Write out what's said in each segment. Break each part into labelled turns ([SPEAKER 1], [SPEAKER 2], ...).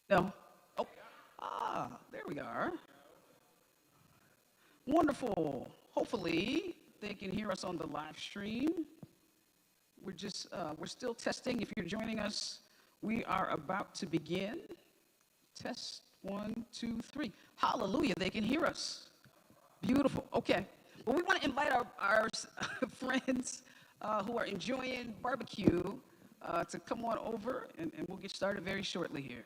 [SPEAKER 1] No? Oh, there we are. Wonderful. Hopefully, they can hear us on the live stream. We're still testing. If you're joining us, we are about to begin. Test, 1, 2, 3. Hallelujah, they can hear us. Beautiful. Okay. Well, we want to invite our friends who are enjoying barbecue to come on over, and we'll get started very shortly here.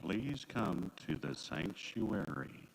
[SPEAKER 2] Please come to the sanctuary.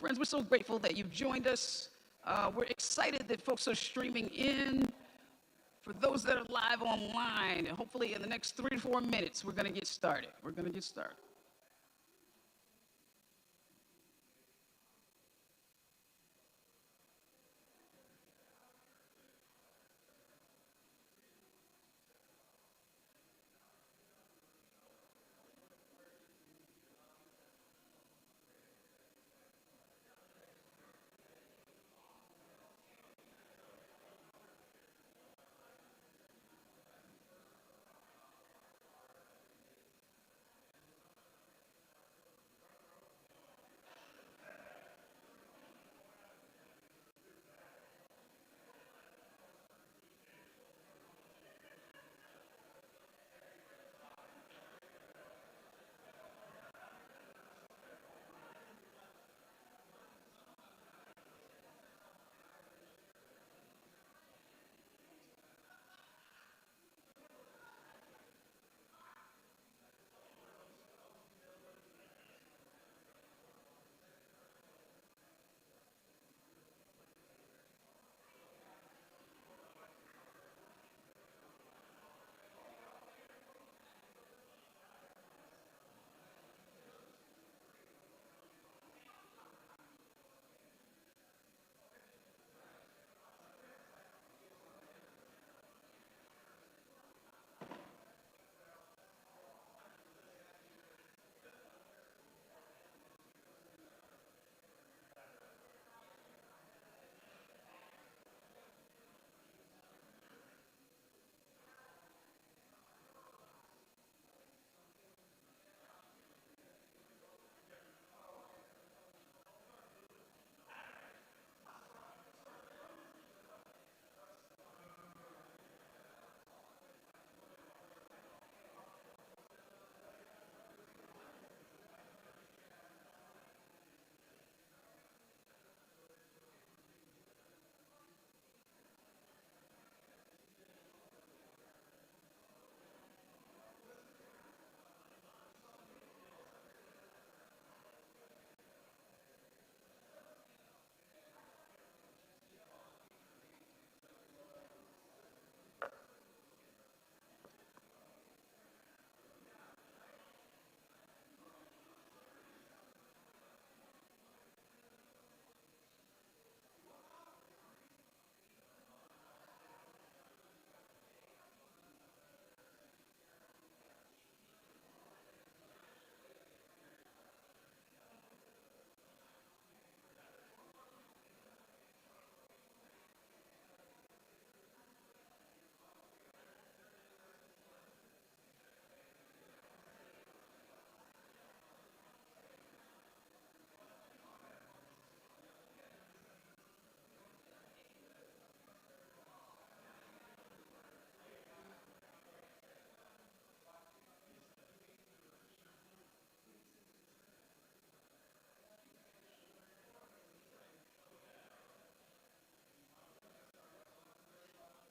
[SPEAKER 1] Friends, we're so grateful that you've joined us. We're excited that folks are streaming in. For those that are live online, and hopefully in the next 3 to 4 minutes, we're going to get started. We're going to get started.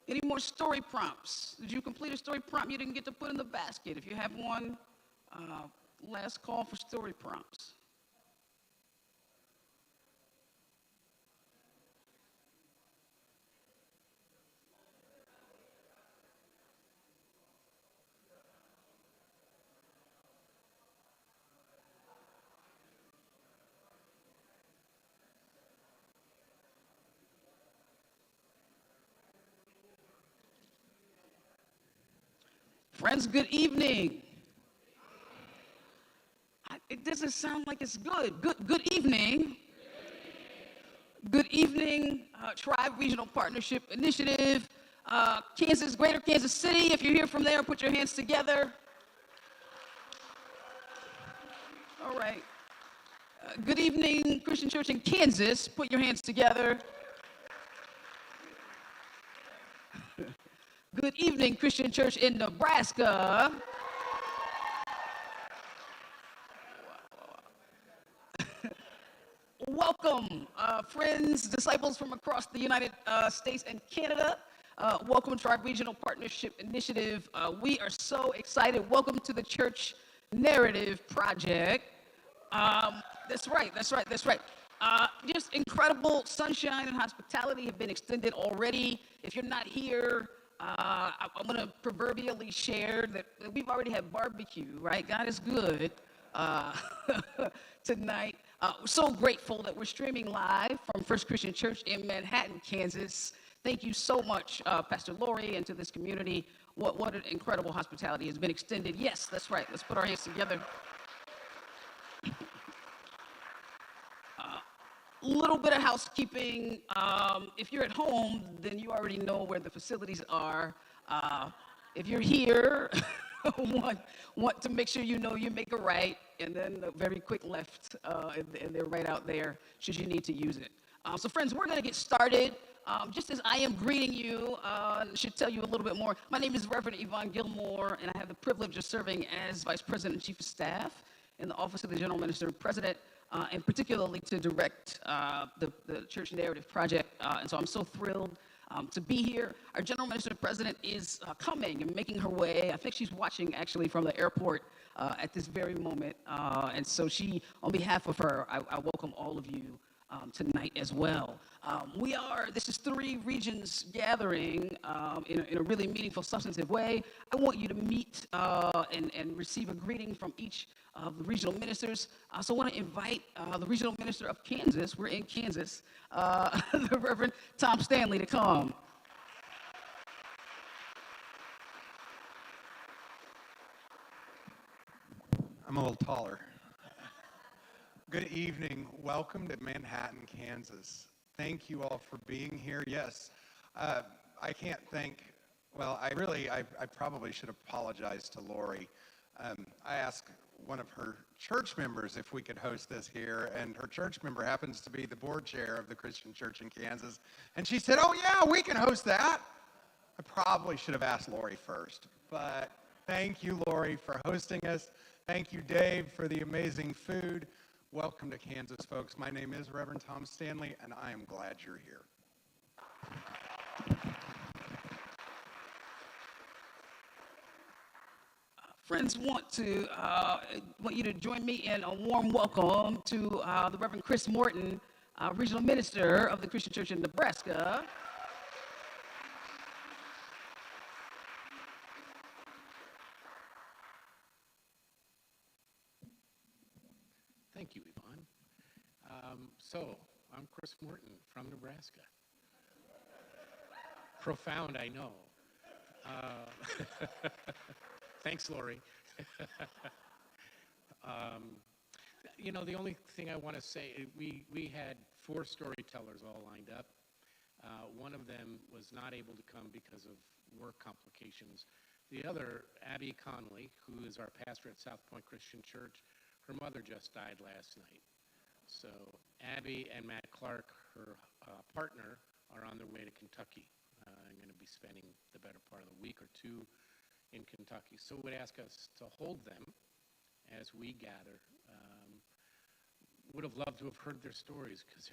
[SPEAKER 1] Any more story prompts? Did you complete a story prompt you didn't get to put in the basket? If you have one, last call for story prompts. Friends, good evening. It doesn't sound like it's good. Good evening. Good evening, Tribe Regional Partnership Initiative, Kansas, Greater Kansas City. If you're here from there, put your hands together. All right. Good evening, Christian Church in Kansas. Put your hands together. Good evening, Christian Church in Nebraska. Welcome, friends, disciples from across the United States and Canada. Welcome to our Regional Partnership Initiative. We are so excited. Welcome to the Church Narrative Project. That's right. Just incredible sunshine and hospitality have been extended already. If you're not here, I'm going to proverbially share that we've already had barbecue, right? God is good tonight. We're so grateful that we're streaming live from First Christian Church in Manhattan, Kansas. Thank you so much, Pastor Lori, and to this community. What an incredible hospitality has been extended. Yes, that's right. Let's put our hands together. Little bit of housekeeping. If you're at home, then you already know where the facilities are. If you're here, want to make sure you know you make a right, and then a very quick left, and they're right out there should you need to use it. So friends, we're going to get started. Just as I am greeting you, I should tell you a little bit more. My name is Reverend Yvonne Gilmore, and I have the privilege of serving as Vice President and Chief of Staff in the Office of the General Minister and President, and particularly to direct the Church Narrative Project. And so I'm so thrilled to be here. Our General Minister and President is coming and making her way. I think she's watching actually from the airport at this very moment. And so on behalf of her, I welcome all of you tonight as well. This is 3 regions gathering in a really meaningful, substantive way. I want you to meet and receive a greeting from each of the regional ministers. So I want to invite the regional minister of Kansas, we're in Kansas, the Reverend Tom Stanley, to come.
[SPEAKER 3] I'm a little taller. Good evening. Welcome to Manhattan, Kansas. Thank you all for being here. Yes, I can't thank, I probably should apologize to Lori. I asked one of her church members if we could host this here, and her church member happens to be the board chair of the Christian Church in Kansas, and she said, oh yeah, we can host that. I probably should have asked Lori first, but thank you, Lori, for hosting us. Thank you, Dave, for the amazing food. Welcome to Kansas, folks. My name is Reverend Tom Stanley, and I am glad you're here.
[SPEAKER 1] Friends, want you to join me in a warm welcome to the Reverend Chris Morton, Regional Minister of the Christian Church in Nebraska.
[SPEAKER 4] Thank you, Yvonne. I'm Chris Morton from Nebraska. Profound, I know. Thanks, Lori. The only thing I want to say, we had 4 storytellers all lined up. One of them was not able to come because of work complications. The other, Abby Conley, who is our pastor at South Point Christian Church, her mother just died last night. So Abby and Matt Clark, her partner, are on their way to Kentucky. I'm going to be spending the better part of a week or 2 in Kentucky. So would ask us to hold them as we gather. Would have loved to have heard their stories because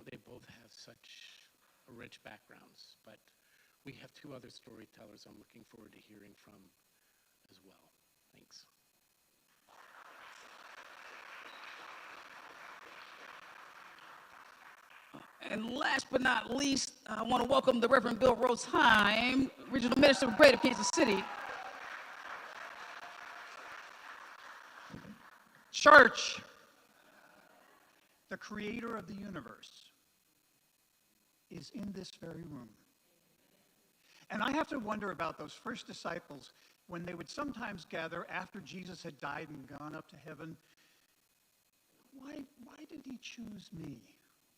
[SPEAKER 4] they both have such rich backgrounds. But we have two other storytellers I'm looking forward to hearing from as well. Thanks.
[SPEAKER 1] And last but not least, I want to welcome the Reverend Bill Rosheim, Regional Minister of Greater Kansas City.
[SPEAKER 5] Church, the creator of the universe is in this very room. And I have to wonder about those first disciples when they would sometimes gather after Jesus had died and gone up to heaven. Why did he choose me?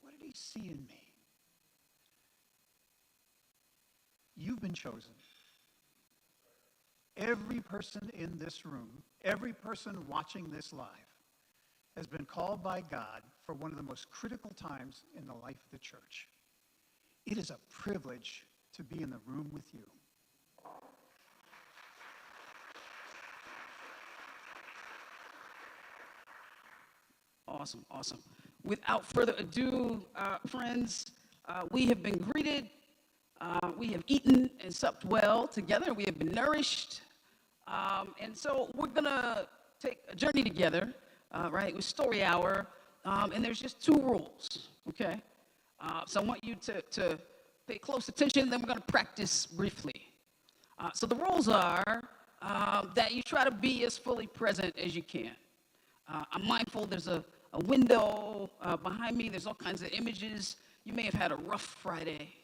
[SPEAKER 5] What did he see in me? You've been chosen. Every person in this room, every person watching this live, has been called by God for one of the most critical times in the life of the church. It is a privilege to be in the room with you.
[SPEAKER 1] Awesome, awesome. Without further ado, friends, we have been greeted, we have eaten and supped well together, we have been nourished, and so we're gonna take a journey together, right, with Story Hour, and there's just two rules, okay? So I want you to pay close attention, then we're gonna practice briefly. So the rules are that you try to be as fully present as you can. I'm mindful there's a window behind me. There's all kinds of images. You may have had a rough Friday.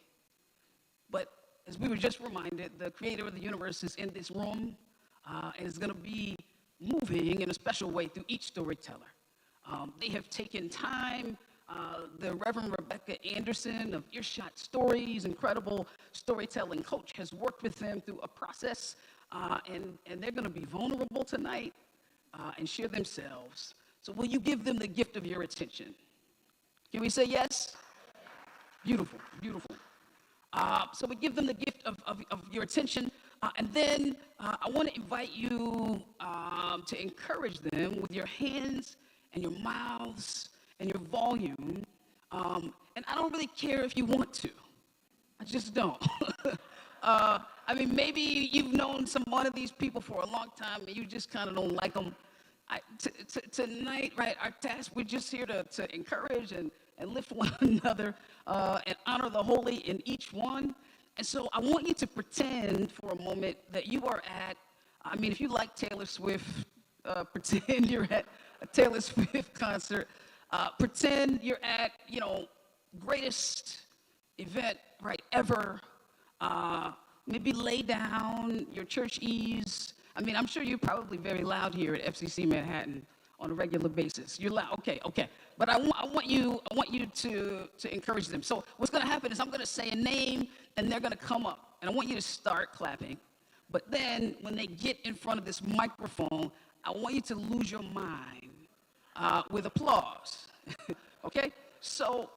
[SPEAKER 1] But as we were just reminded, the creator of the universe is in this room and is going to be moving in a special way through each storyteller. They have taken time. The Reverend Rebecca Anderson of Earshot Stories, incredible storytelling coach, has worked with them through a process, and they're going to be vulnerable tonight and share themselves. So will you give them the gift of your attention? Can we say yes? Beautiful, beautiful. So we give them the gift of your attention, and then I want to invite you to encourage them with your hands and your mouths and your volume, and I don't really care if you want to. I just don't. I mean, maybe you've known one of these people for a long time, and you just kind of don't like them. Tonight, right, our task, we're just here to encourage and lift one another and honor the holy in each one. And so I want you to pretend for a moment that you are at, I mean, if you like Taylor Swift, pretend you're at a Taylor Swift concert. Pretend you're at, greatest event, right, ever. Maybe lay down your church ease. I mean, I'm sure you're probably very loud here at FCC Manhattan on a regular basis. You're loud, okay. But I want you to encourage them. So what's going to happen is I'm going to say a name, and they're going to come up, and I want you to start clapping. But then when they get in front of this microphone, I want you to lose your mind with applause. Okay? So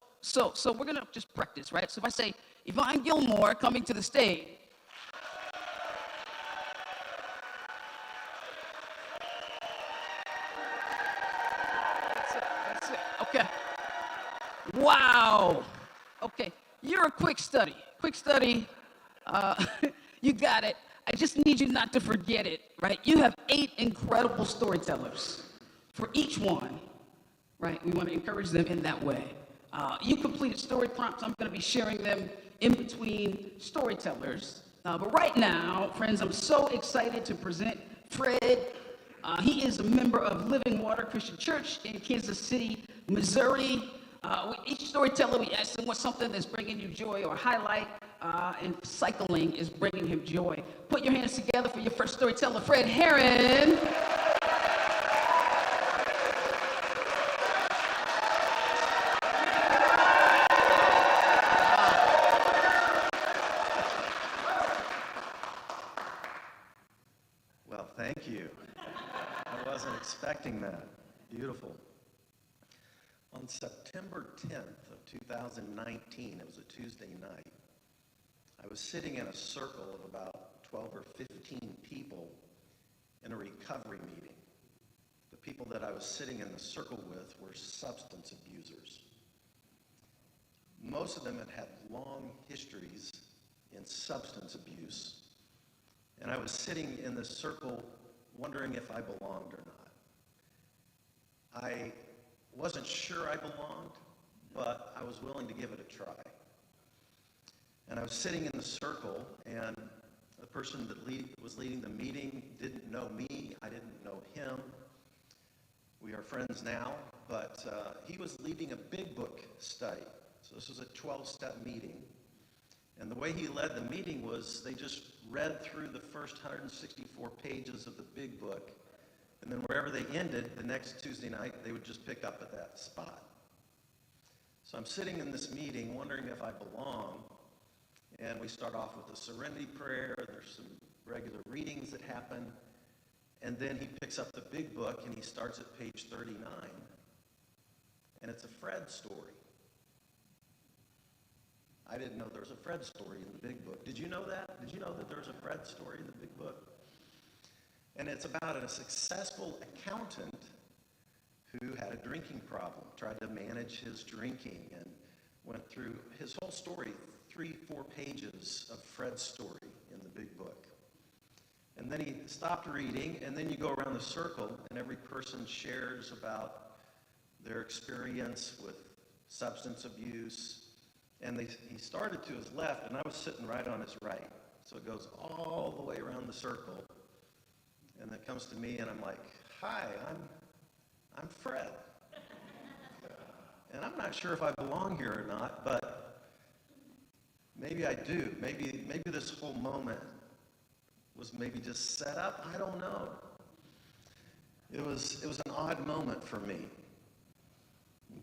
[SPEAKER 1] we're going to just practice, right? So if I say Yvonne Gilmore coming to the stage. Okay. Wow. Okay. You're a quick study. You got it. I just need you not to forget it, right? You have 8 incredible storytellers. For each one, right, we want to encourage them in that way. You completed story prompts. I'm going to be sharing them in between storytellers. But right now, friends, I'm so excited to present Fred. He is a member of Living Water Christian Church in Kansas City, Missouri. Each storyteller, we ask them what's something that's bringing you joy or highlight, and cycling is bringing him joy. Put your hands together for your first storyteller, Fred Herron.
[SPEAKER 6] Well, thank you. I wasn't expecting that. Beautiful. On September 10th of 2019, it was a Tuesday night, I was sitting in a circle of about 12 or 15 people in a recovery meeting. The people that I was sitting in the circle with were substance abusers. Most of them had had long histories in substance abuse. And I was sitting in this circle wondering if I belonged or not. I wasn't sure I belonged, but I was willing to give it a try. And I was sitting in the circle, and the person that was leading the meeting didn't know me. I didn't know him. We are friends now, but he was leading a big book study. So this was a 12-step meeting. And the way he led the meeting was they just read through the first 164 pages of the big book, and then wherever they ended, the next Tuesday night, they would just pick up at that spot. So I'm sitting in this meeting wondering if I belong, and we start off with a serenity prayer. There's some regular readings that happen, and then he picks up the big book, and he starts at page 39, and it's a Fred story. I didn't know there was a Fred story in the big book. Did you know that? Did you know that there was a Fred story in the big book? And it's about a successful accountant who had a drinking problem, tried to manage his drinking, and went through his whole story, 3-4 pages of Fred's story in the big book. And then he stopped reading, and then you go around the circle, and every person shares about their experience with substance abuse. And he started to his left, and I was sitting right on his right. So it goes all the way around the circle. And it comes to me, and I'm like, hi, I'm Fred. And I'm not sure if I belong here or not, but maybe I do. Maybe this whole moment was maybe just set up. I don't know. It was an odd moment for me.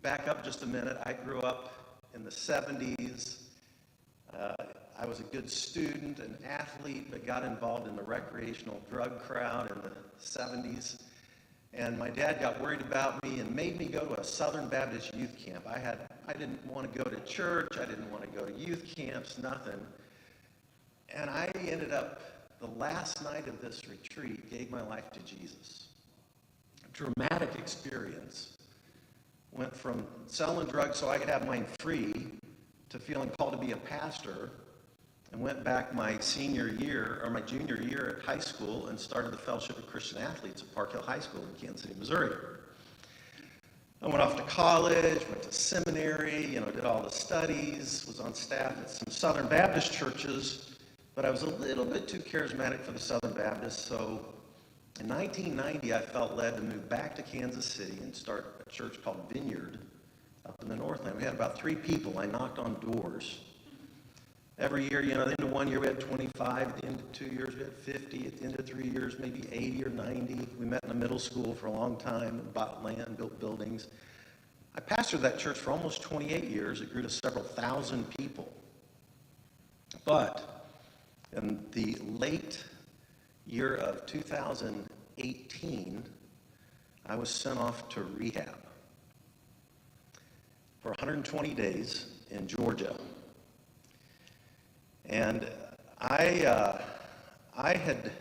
[SPEAKER 6] Back up just a minute. I grew up in the 70s. I was a good student, an athlete, but got involved in the recreational drug crowd in the 70s. And my dad got worried about me and made me go to a Southern Baptist youth camp. I didn't want to go to church. I didn't want to go to youth camps, nothing. And I ended up, the last night of this retreat, gave my life to Jesus. A dramatic experience. Went from selling drugs so I could have mine free to feeling called to be a pastor, and went back my junior year at high school and started the Fellowship of Christian Athletes at Park Hill High School in Kansas City, Missouri. I went off to college, went to seminary, did all the studies, was on staff at some Southern Baptist churches, but I was a little bit too charismatic for the Southern Baptists, so in 1990, I felt led to move back to Kansas City and start a church called Vineyard up in the Northland. We had about 3 people. I knocked on doors. Every year, at the end of 1 year, we had 25. At the end of 2 years, we had 50. At the end of 3 years, maybe 80 or 90. We met in a middle school for a long time and bought land, built buildings. I pastored that church for almost 28 years. It grew to several thousand people. But in the late year of 2018, I was sent off to rehab for 120 days in Georgia. And I had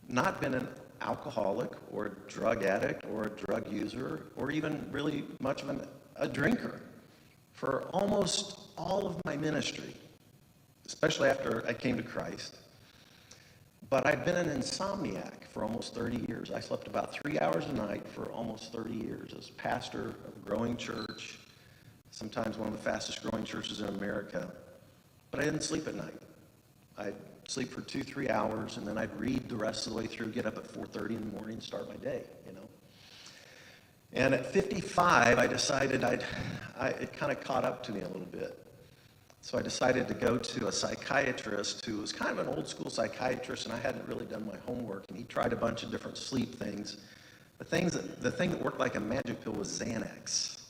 [SPEAKER 6] not been an alcoholic or a drug addict or a drug user or even really much of a drinker for almost all of my ministry, especially after I came to Christ. But I'd been an insomniac for almost 30 years. I slept about 3 hours a night for almost 30 years as pastor of a growing church, sometimes one of the fastest growing churches in America. But I didn't sleep at night. I'd sleep for 2-3 hours, and then I'd read the rest of the way through, get up at 4:30 in the morning and start my day, And at 55, I decided it kind of caught up to me a little bit. So I decided to go to a psychiatrist who was kind of an old school psychiatrist, and I hadn't really done my homework, and he tried a bunch of different sleep things. The thing that worked like a magic pill was Xanax.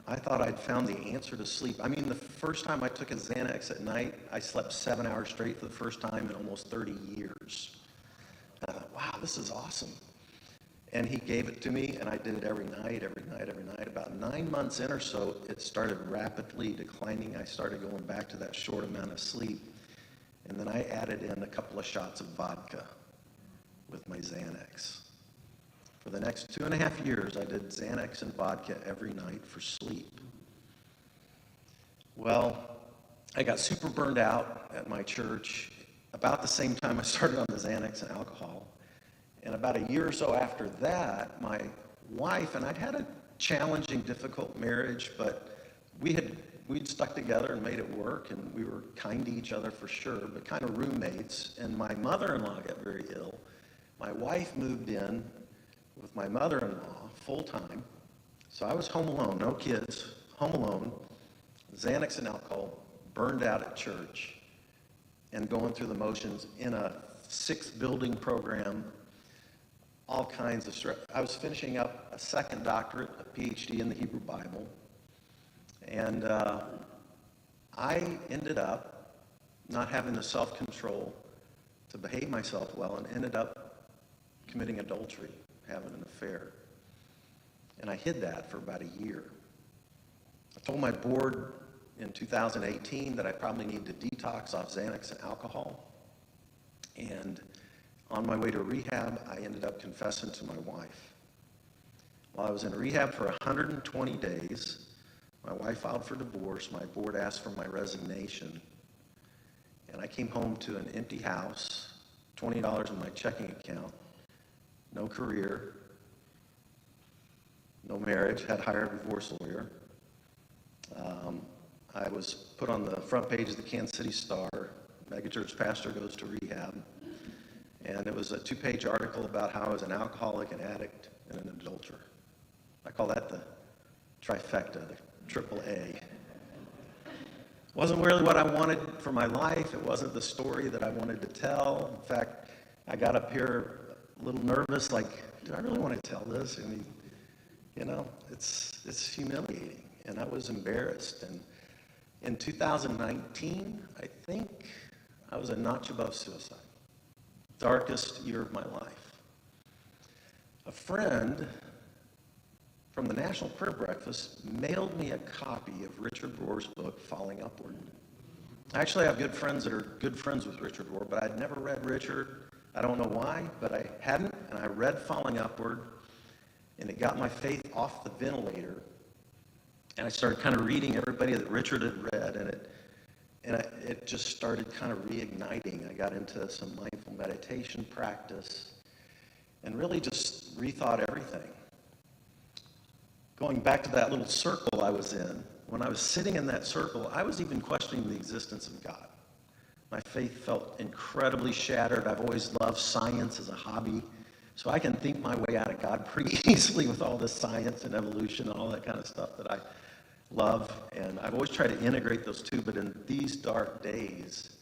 [SPEAKER 6] I thought I'd found the answer to sleep. I mean, the first time I took a Xanax at night, I slept 7 hours straight for the first time in almost 30 years. And I thought, wow, this is awesome. And he gave it to me, and I did it every night. About 9 months in or so, it started rapidly declining. I started going back to that short amount of sleep. And then I added in a couple of shots of vodka with my Xanax. For the next 2.5 years, I did Xanax and vodka every night for sleep. Well, I got super burned out at my church about the same time I started on the Xanax and alcohol. And about a year or so after that, my wife and I'd had a challenging, difficult marriage, but we'd stuck together and made it work, and we were kind to each other for sure, but kind of roommates. And my mother-in-law got very ill. My wife moved in with my mother-in-law full-time. So I was home alone, no kids, home alone, Xanax and alcohol, burned out at church, and going through the motions in a 6-building program, all kinds of stress. I was finishing up a second doctorate, a PhD in the Hebrew Bible, and I ended up not having the self-control to behave myself well, and ended up committing adultery, having an affair. And I hid that for about a year. I told my board in 2018 that I probably need to detox off Xanax and alcohol. And on my way to rehab, I ended up confessing to my wife. While I was in rehab for 120 days, my wife filed for divorce. My board asked for my resignation. And I came home to an empty house, $20 in my checking account, no career, no marriage, had hired a divorce lawyer. I was put on the front page of the Kansas City Star, megachurch pastor goes to rehab. And it was a 2-page article about how I was an alcoholic, an addict, and an adulterer. I call that the trifecta, the triple A. Wasn't really what I wanted for my life. It wasn't the story that I wanted to tell. In fact, I got up here a little nervous, like, do I really want to tell this? I mean, you know, it's humiliating, and I was embarrassed. And in 2019, I think I was a notch above suicide. Darkest year of my life. A friend from the National Prayer Breakfast mailed me a copy of Richard Rohr's book, Falling Upward. I actually have good friends that are good friends with Richard Rohr, but I'd never read Richard. I don't know why, but I hadn't, and I read Falling Upward, and it got my faith off the ventilator, and I started kind of reading everybody that Richard had read, and it just started kind of reigniting. I got into some mindful meditation practice and really just rethought everything. Going back to that little circle I was in, when I was sitting in that circle, I was even questioning the existence of God. My faith felt incredibly shattered. I've always loved science as a hobby, so I can think my way out of God pretty easily with all this science and evolution and all that kind of stuff that I love, and I've always tried to integrate those two, but in these dark days,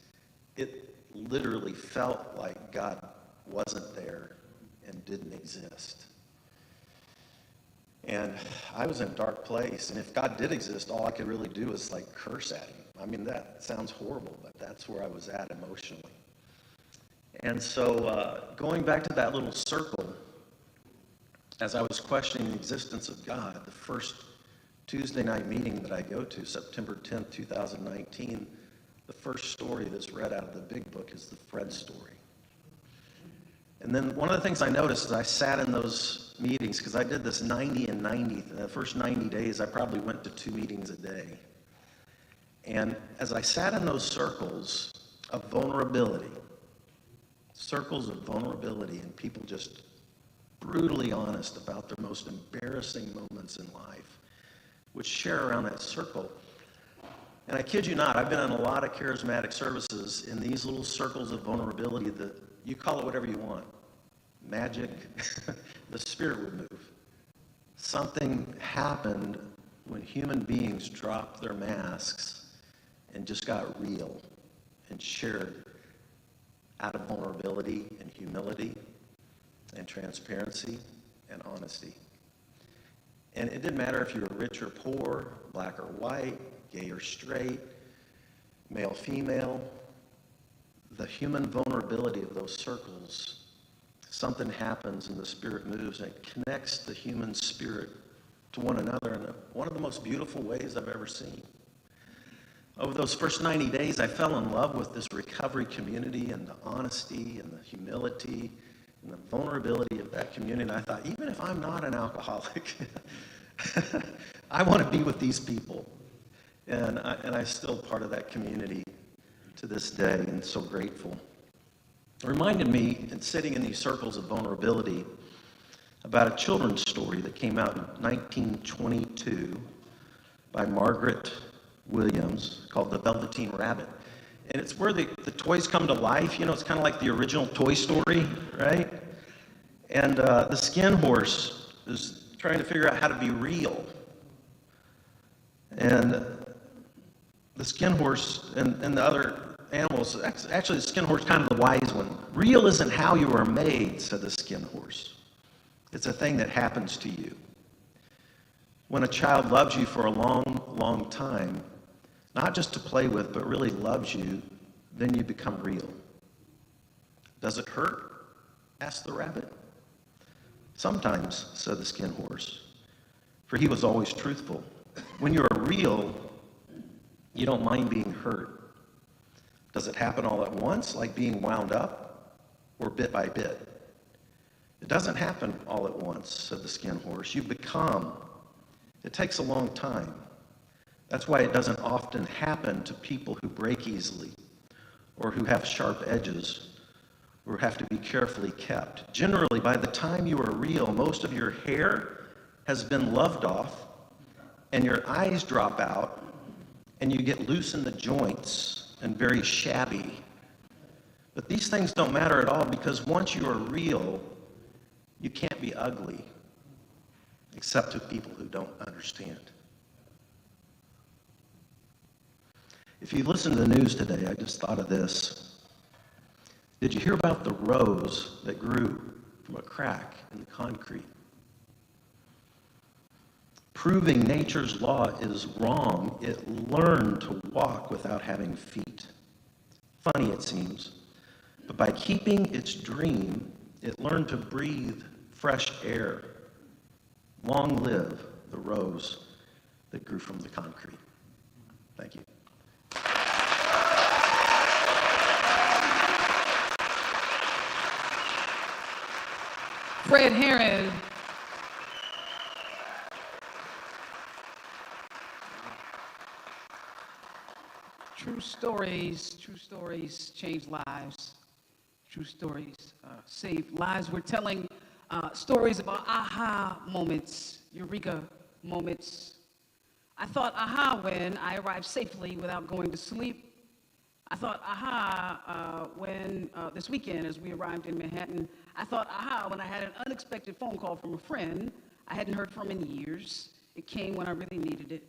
[SPEAKER 6] it literally felt like God wasn't there and didn't exist. And I was in a dark place, and if God did exist, all I could really do is like curse at him. I mean, that sounds horrible, but that's where I was at emotionally. And so going back to that little circle, as I was questioning the existence of God, the first Tuesday night meeting that I go to, September 10th, 2019, the first story that's read out of the big book is the Fred story. And then one of the things I noticed is I sat in those meetings, because I did this 90 and 90. The first 90 days, I probably went to 2 meetings a day. And as I sat in those circles of vulnerability, and people just brutally honest about their most embarrassing moments in life, would share around that circle. And I kid you not, I've been in a lot of charismatic services in these little circles of vulnerability that you call it whatever you want. Magic, the Spirit would move. Something happened when human beings dropped their masks and just got real and shared out of vulnerability and humility and transparency and honesty. And it didn't matter if you were rich or poor, black or white, gay or straight, male, female. The human vulnerability of those circles, something happens and the Spirit moves, and it connects the human spirit to one another in one of the most beautiful ways I've ever seen. Over those first 90 days, I fell in love with this recovery community and the honesty and the humility and the vulnerability of that community. And I thought, even if I'm not an alcoholic, I want to be with these people. And I'm still part of that community to this day, and so grateful. It reminded me, in sitting in these circles of vulnerability, about a children's story that came out in 1922 by Margaret Williams called The Velveteen Rabbit. And it's where the toys come to life. You know, it's kind of like the original Toy Story, right? And the skin horse is trying to figure out how to be real. And the skin horse and the other animals, actually the skin horse is kind of the wise one. Real isn't how you are made, said the skin horse. It's a thing that happens to you. When a child loves you for a long, long time, not just to play with, but really loves you, then you become real. Does it hurt? Asked the rabbit. Sometimes, said the skin horse, for he was always truthful. When you are real, you don't mind being hurt. Does it happen all at once, like being wound up, or bit by bit? It doesn't happen all at once, said the skin horse. You become. It takes a long time. That's why it doesn't often happen to people who break easily, or who have sharp edges, or have to be carefully kept. Generally, by the time you are real, most of your hair has been loved off, and your eyes drop out, and you get loose in the joints and very shabby. But these things don't matter at all, because once you are real, you can't be ugly, except to people who don't understand. If you listen to the news today, I just thought of this. Did you hear about the rose that grew from a crack in the concrete? Proving nature's law is wrong, it learned to walk without having feet. Funny, it seems, but by keeping its dream, it learned to breathe fresh air. Long live the rose that grew from the concrete. Thank you.
[SPEAKER 1] Fred Herron. True stories change lives. True stories save lives. We're telling stories about aha moments, eureka moments. I thought aha when I arrived safely without going to sleep. I thought aha when this weekend as we arrived in Manhattan. I thought aha when I had an unexpected phone call from a friend I hadn't heard from in years. It came when I really needed it.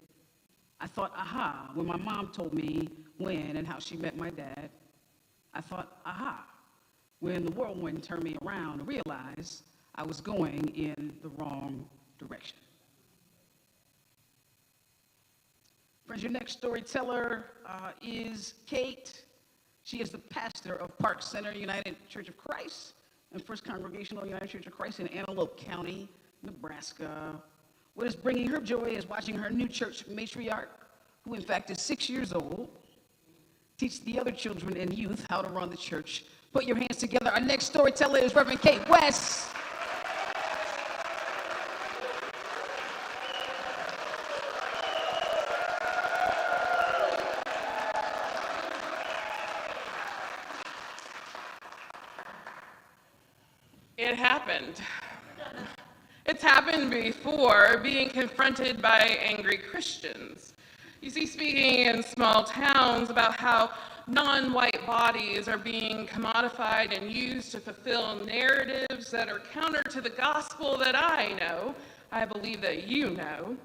[SPEAKER 1] I thought aha when my mom told me when and how she met my dad. I thought aha when the whirlwind turned me around to realize I was going in the wrong direction. Friends, your next storyteller is Kate. She is the pastor of Park Center United Church of Christ and First Congregational United Church of Christ in Antelope County, Nebraska. What is bringing her joy is watching her new church matriarch, who in fact is 6 years old, teach the other children and youth how to run the church. Put your hands together. Our next storyteller is Reverend Kate West.
[SPEAKER 7] It happened. It's happened before, being confronted by angry Christians. You see, speaking in small towns about how non-white bodies are being commodified and used to fulfill narratives that are counter to the gospel that I know, I believe that you know.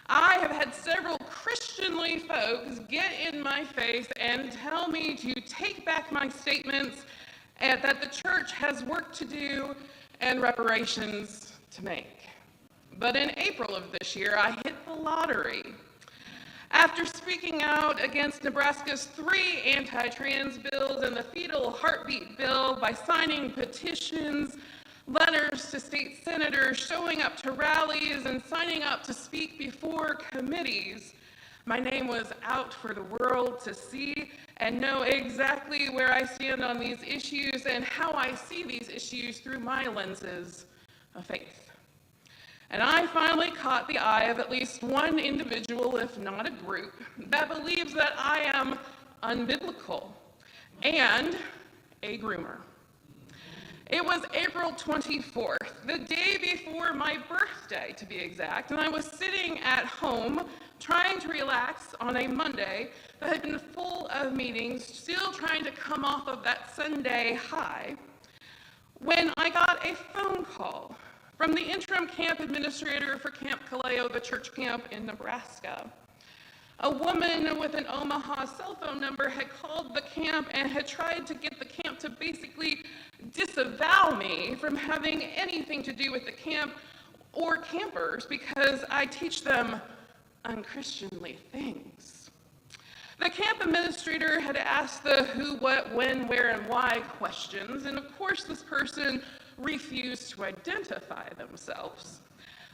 [SPEAKER 7] I have had several Christianly folks get in my face and tell me to take back my statements and that the church has work to do and reparations to make. But in April of this year, I hit the lottery. After speaking out against Nebraska's 3 anti-trans bills and the fetal heartbeat bill by signing petitions, letters to state senators, showing up to rallies, and signing up to speak before committees, my name was out for the world to see and know exactly where I stand on these issues and how I see these issues through my lenses of faith. And I finally caught the eye of at least one individual, if not a group, that believes that I am unbiblical and a groomer. It was April 24th, the day before my birthday, to be exact, and I was sitting at home trying to relax on a Monday that had been full of meetings, still trying to come off of that Sunday high, when I got a phone call from the interim camp administrator for Camp Kaleo, the church camp in Nebraska. A woman with an Omaha cell phone number had called the camp and had tried to get the camp to basically disavow me from having anything to do with the camp or campers because I teach them unchristianly things. The camp administrator had asked the who, what, when, where, and why questions, and of course this person refused to identify themselves,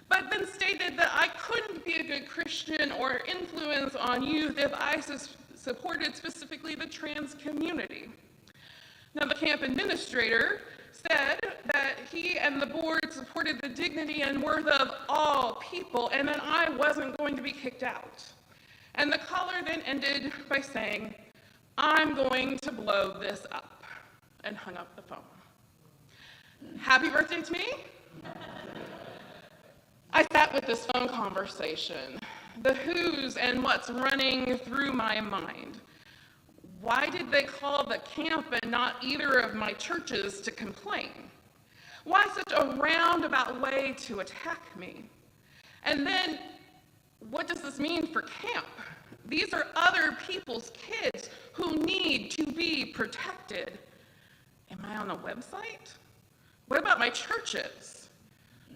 [SPEAKER 7] but then stated that I couldn't be a good Christian or influence on youth if I supported specifically the trans community. Now, the camp administrator said that he and the board supported the dignity and worth of all people and that I wasn't going to be kicked out. And the caller then ended by saying, "I'm going to blow this up," and hung up the phone. Happy birthday to me? I sat with this phone conversation, the who's and what's running through my mind. Why did they call the camp and not either of my churches to complain? Why such a roundabout way to attack me? And then, what does this mean for camp? These are other people's kids who need to be protected. Am I on a website? What about my churches?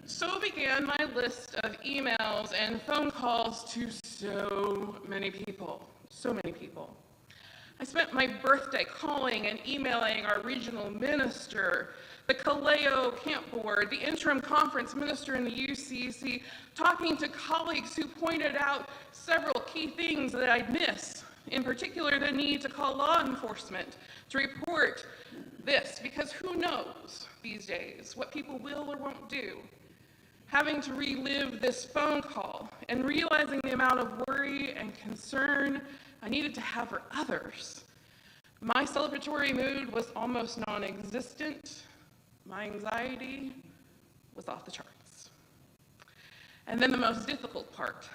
[SPEAKER 7] So began my list of emails and phone calls to so many people. I spent my birthday calling and emailing our regional minister, the Kaleo Camp Board, the interim conference minister in the UCC, talking to colleagues who pointed out several key things that I'd miss, in particular the need to call law enforcement to report this, because who knows these days what people will or won't do. Having to relive this phone call and realizing the amount of worry and concern I needed to have for others. My celebratory mood was almost non-existent. My anxiety was off the charts. And then the most difficult part.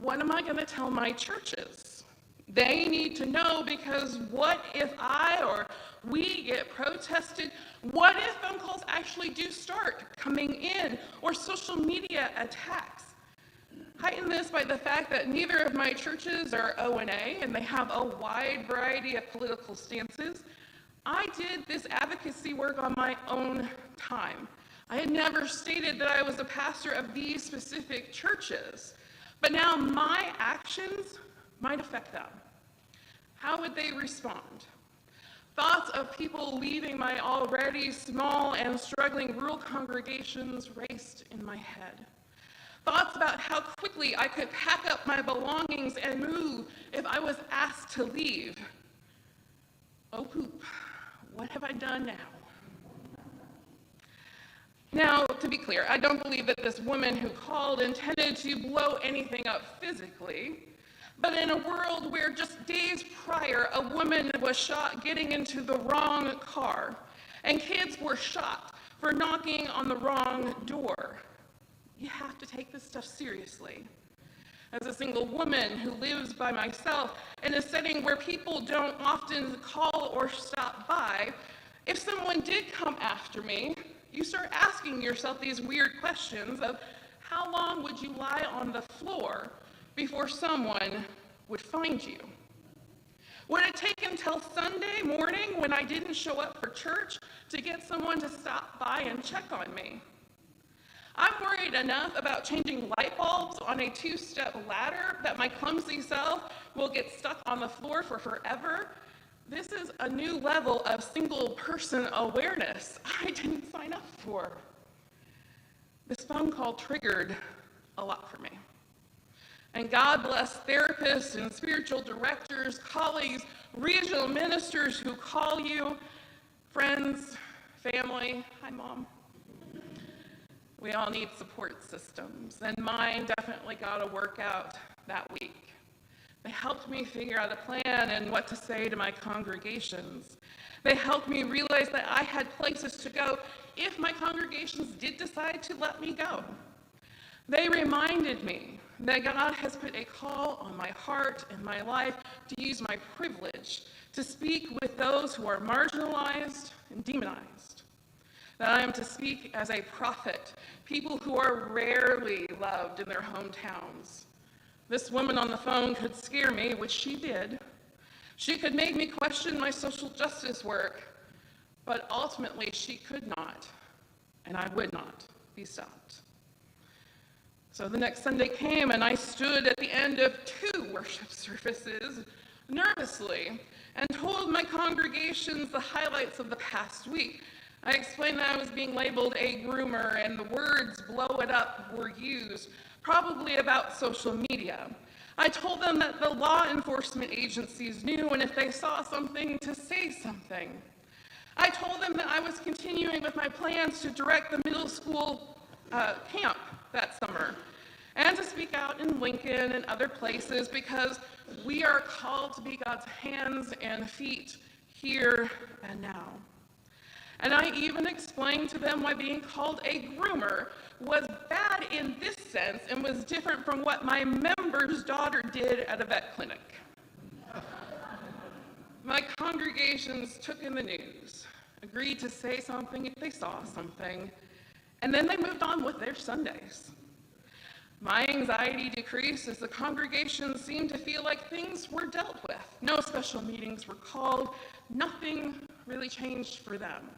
[SPEAKER 7] What am I going to tell my churches? They need to know, because what if I or we get protested? What if phone calls actually do start coming in, or social media attacks? Heighten this by the fact that neither of my churches are O&A, and they have a wide variety of political stances. I did this advocacy work on my own time. I had never stated that I was a pastor of these specific churches, but now my actions might affect them. How would they respond? Thoughts of people leaving my already small and struggling rural congregations raced in my head. Thoughts about how quickly I could pack up my belongings and move if I was asked to leave. Oh poop, what have I done now? Now, to be clear, I don't believe that this woman who called intended to blow anything up physically, but in a world where just days prior a woman was shot getting into the wrong car, and kids were shot for knocking on the wrong door, you have to take this stuff seriously. As a single woman who lives by myself in a setting where people don't often call or stop by, if someone did come after me, you start asking yourself these weird questions of how long would you lie on the floor before someone would find you? Would it take until Sunday morning when I didn't show up for church to get someone to stop by and check on me? I'm worried enough about changing light bulbs on a two-step ladder that my clumsy self will get stuck on the floor for forever. This is a new level of single-person awareness I didn't sign up for. This phone call triggered a lot for me. And God bless therapists and spiritual directors, colleagues, regional ministers who call you, friends, family. Hi, Mom. We all need support systems, and mine definitely got a workout that week. They helped me figure out a plan and what to say to my congregations. They helped me realize that I had places to go if my congregations did decide to let me go. They reminded me that God has put a call on my heart and my life to use my privilege to speak with those who are marginalized and demonized. That I am to speak as a prophet, people who are rarely loved in their hometowns. This woman on the phone could scare me, which she did. She could make me question my social justice work, but ultimately she could not, and I would not be stopped. So the next Sunday came, and I stood at the end of 2 worship services nervously and told my congregations the highlights of the past week. I explained that I was being labeled a groomer, and the words "blow it up" were used, probably about social media. I told them that the law enforcement agencies knew, and if they saw something, to say something. I told them that I was continuing with my plans to direct the middle school camp that summer, and to speak out in Lincoln and other places, because we are called to be God's hands and feet here and now. And I even explained to them why being called a groomer was bad in this sense and was different from what my member's daughter did at a vet clinic. My congregations took in the news, agreed to say something if they saw something, and then they moved on with their Sundays. My anxiety decreased as the congregation seemed to feel like things were dealt with. No special meetings were called. Nothing really changed for them.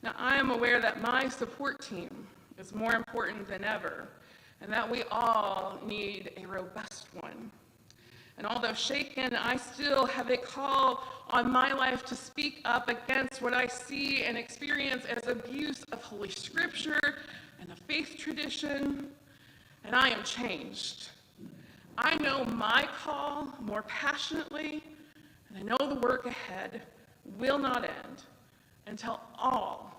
[SPEAKER 7] Now, I am aware that my support team is more important than ever, and that we all need a robust one. And although shaken, I still have a call on my life to speak up against what I see and experience as abuse of Holy Scripture and the faith tradition, and I am changed. I know my call more passionately, and I know the work ahead will not end until all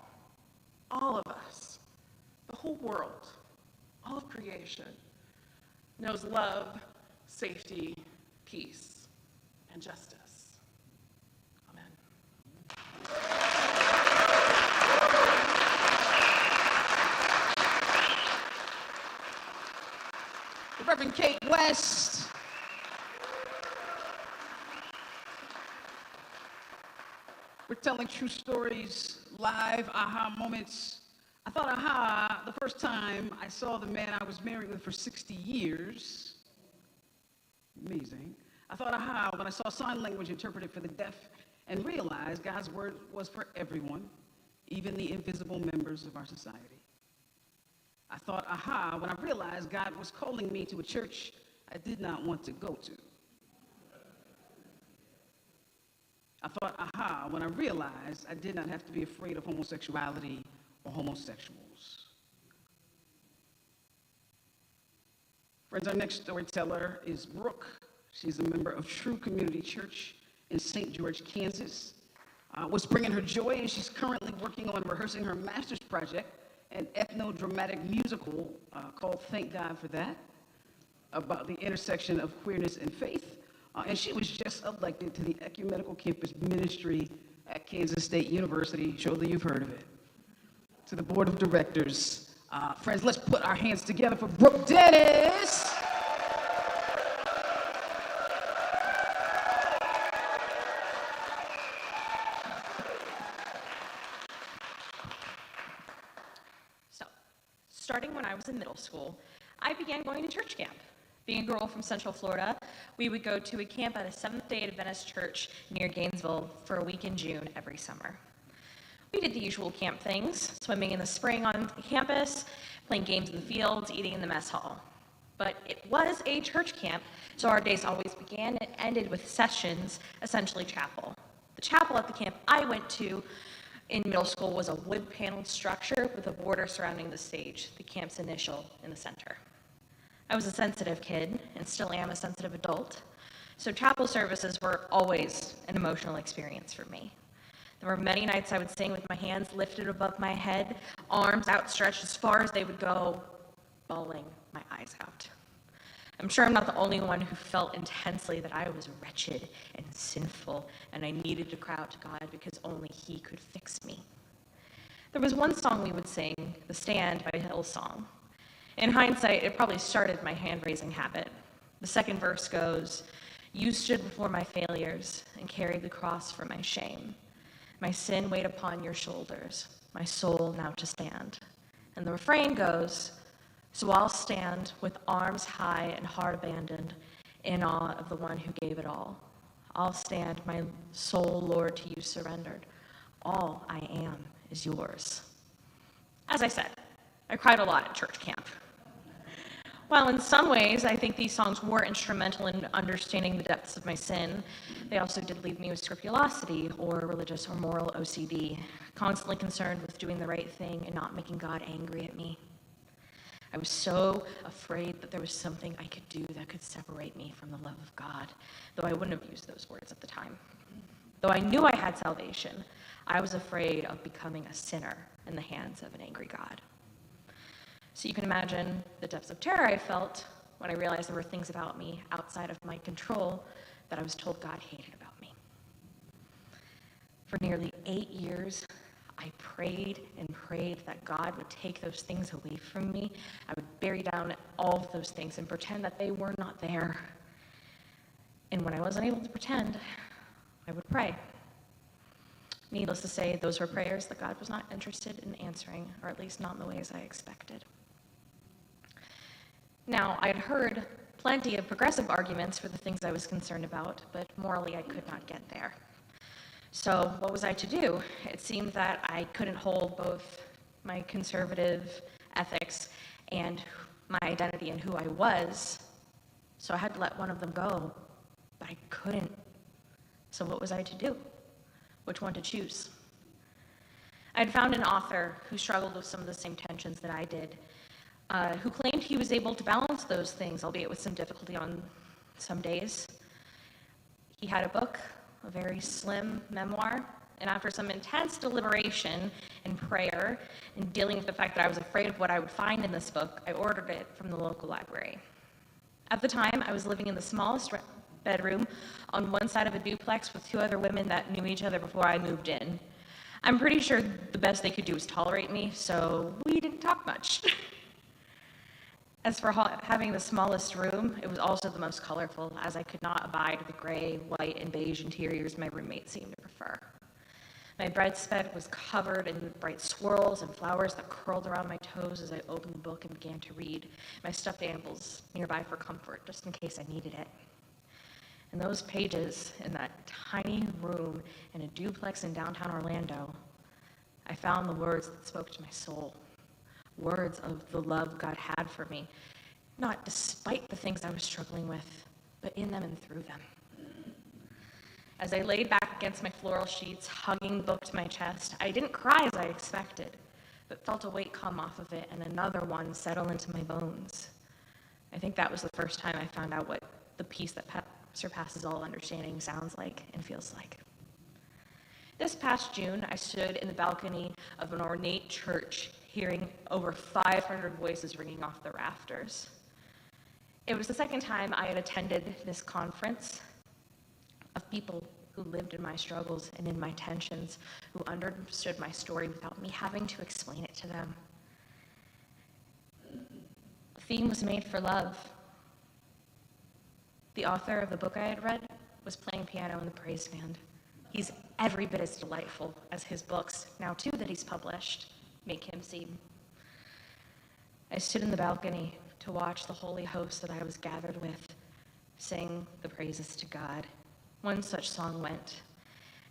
[SPEAKER 7] of us, the whole world, all of creation, knows love, safety, peace, and justice. Amen.
[SPEAKER 1] Reverend Kate West. We're telling true stories, live aha moments. I thought aha the first time I saw the man I was married with for 60 years. Amazing. I thought aha when I saw sign language interpreted for the deaf and realized God's word was for everyone, even the invisible members of our society. I thought aha when I realized God was calling me to a church I did not want to go to. I thought aha when I realized I did not have to be afraid of homosexuality or homosexuals. Friends, our next storyteller is Brooke. She's a member of True Community Church in St. George, Kansas. What's bringing her joy is she's currently working on rehearsing her master's project, an ethno-dramatic musical called Thank God for That, about the intersection of queerness and faith. And she was just elected to the Ecumenical Campus Ministry at Kansas State University. Surely you've heard of it. To the board of directors. Friends, let's put our hands together for Brooke Dennis.
[SPEAKER 8] So, starting when I was in middle school, I began going to church camp. Being a girl from Central Florida, we would go to a camp at a Seventh-day Adventist church near Gainesville for a week in June every summer. We did the usual camp things, swimming in the spring on campus, playing games in the fields, eating in the mess hall. But it was a church camp, so our days always began and ended with sessions, essentially chapel. The chapel at the camp I went to in middle school was a wood-paneled structure with a border surrounding the stage, the camp's initial in the center. I was a sensitive kid, and still am a sensitive adult, so chapel services were always an emotional experience for me. There were many nights I would sing with my hands lifted above my head, arms outstretched as far as they would go, bawling my eyes out. I'm sure I'm not the only one who felt intensely that I was wretched and sinful, and I needed to cry out to God because only He could fix me. There was one song we would sing, The Stand by Hillsong. In hindsight, it probably started my hand-raising habit. The second verse goes, "You stood before my failures and carried the cross for my shame. My sin weighed upon your shoulders, my soul now to stand." And the refrain goes, "So I'll stand with arms high and heart abandoned, in awe of the one who gave it all. I'll stand, my soul, Lord, to you surrendered. All I am is yours." As I said, I cried a lot at church camp. While in some ways I think these songs were instrumental in understanding the depths of my sin, they also did leave me with scrupulosity or religious or moral OCD, constantly concerned with doing the right thing and not making God angry at me. I was so afraid that there was something I could do that could separate me from the love of God, though I wouldn't have used those words at the time. Though I knew I had salvation, I was afraid of becoming a sinner in the hands of an angry God. So you can imagine the depths of terror I felt when I realized there were things about me outside of my control that I was told God hated about me. For nearly 8 years, I prayed and prayed that God would take those things away from me. I would bury down all of those things and pretend that they were not there. And when I wasn't able to pretend, I would pray. Needless to say, those were prayers that God was not interested in answering, or at least not in the ways I expected. Now, I had heard plenty of progressive arguments for the things I was concerned about, but morally I could not get there. So what was I to do? It seemed that I couldn't hold both my conservative ethics and my identity and who I was, so I had to let one of them go, but I couldn't. So what was I to do? Which one to choose? I had found an author who struggled with some of the same tensions that I did, who claimed he was able to balance those things, albeit with some difficulty on some days. He had a book, a very slim memoir, and after some intense deliberation and prayer and dealing with the fact that I was afraid of what I would find in this book, I ordered it from the local library. At the time, I was living in the smallest bedroom on one side of a duplex with 2 other women that knew each other before I moved in. I'm pretty sure the best they could do was tolerate me, so we didn't talk much. As for having the smallest room, it was also the most colorful, as I could not abide the gray, white, and beige interiors my roommates seemed to prefer. My bedspread was covered in bright swirls and flowers that curled around my toes as I opened the book and began to read, my stuffed animals nearby for comfort, just in case I needed it. In those pages, in that tiny room in a duplex in downtown Orlando, I found the words that spoke to my soul. Words of the love God had for me, not despite the things I was struggling with, but in them and through them. As I laid back against my floral sheets, hugging the book to my chest, I didn't cry as I expected, but felt a weight come off of it and another one settle into my bones. I think that was the first time I found out what the peace that surpasses all understanding sounds like and feels like. This past June, I stood in the balcony of an ornate church, hearing over 500 voices ringing off the rafters. It was the second time I had attended this conference of people who lived in my struggles and in my tensions, who understood my story without me having to explain it to them. The theme was made for love. The author of the book I had read was playing piano in the praise band. He's every bit as delightful as his books, now 2 that he's published, make him seem. I stood in the balcony to watch the holy host that I was gathered with sing the praises to God. One such song went,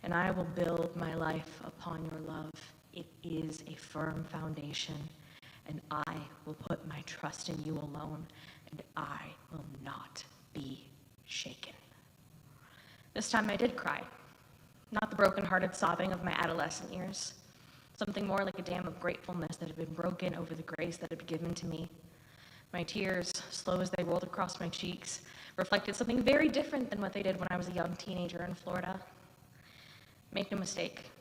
[SPEAKER 8] "And I will build my life upon your love. It is a firm foundation, and I will put my trust in you alone, and I will not be shaken." This time I did cry, not the broken-hearted sobbing of my adolescent years, something more like a dam of gratefulness that had been broken over the grace that had been given to me. My tears, slow as they rolled across my cheeks, reflected something very different than what they did when I was a young teenager in Florida. Make no mistake,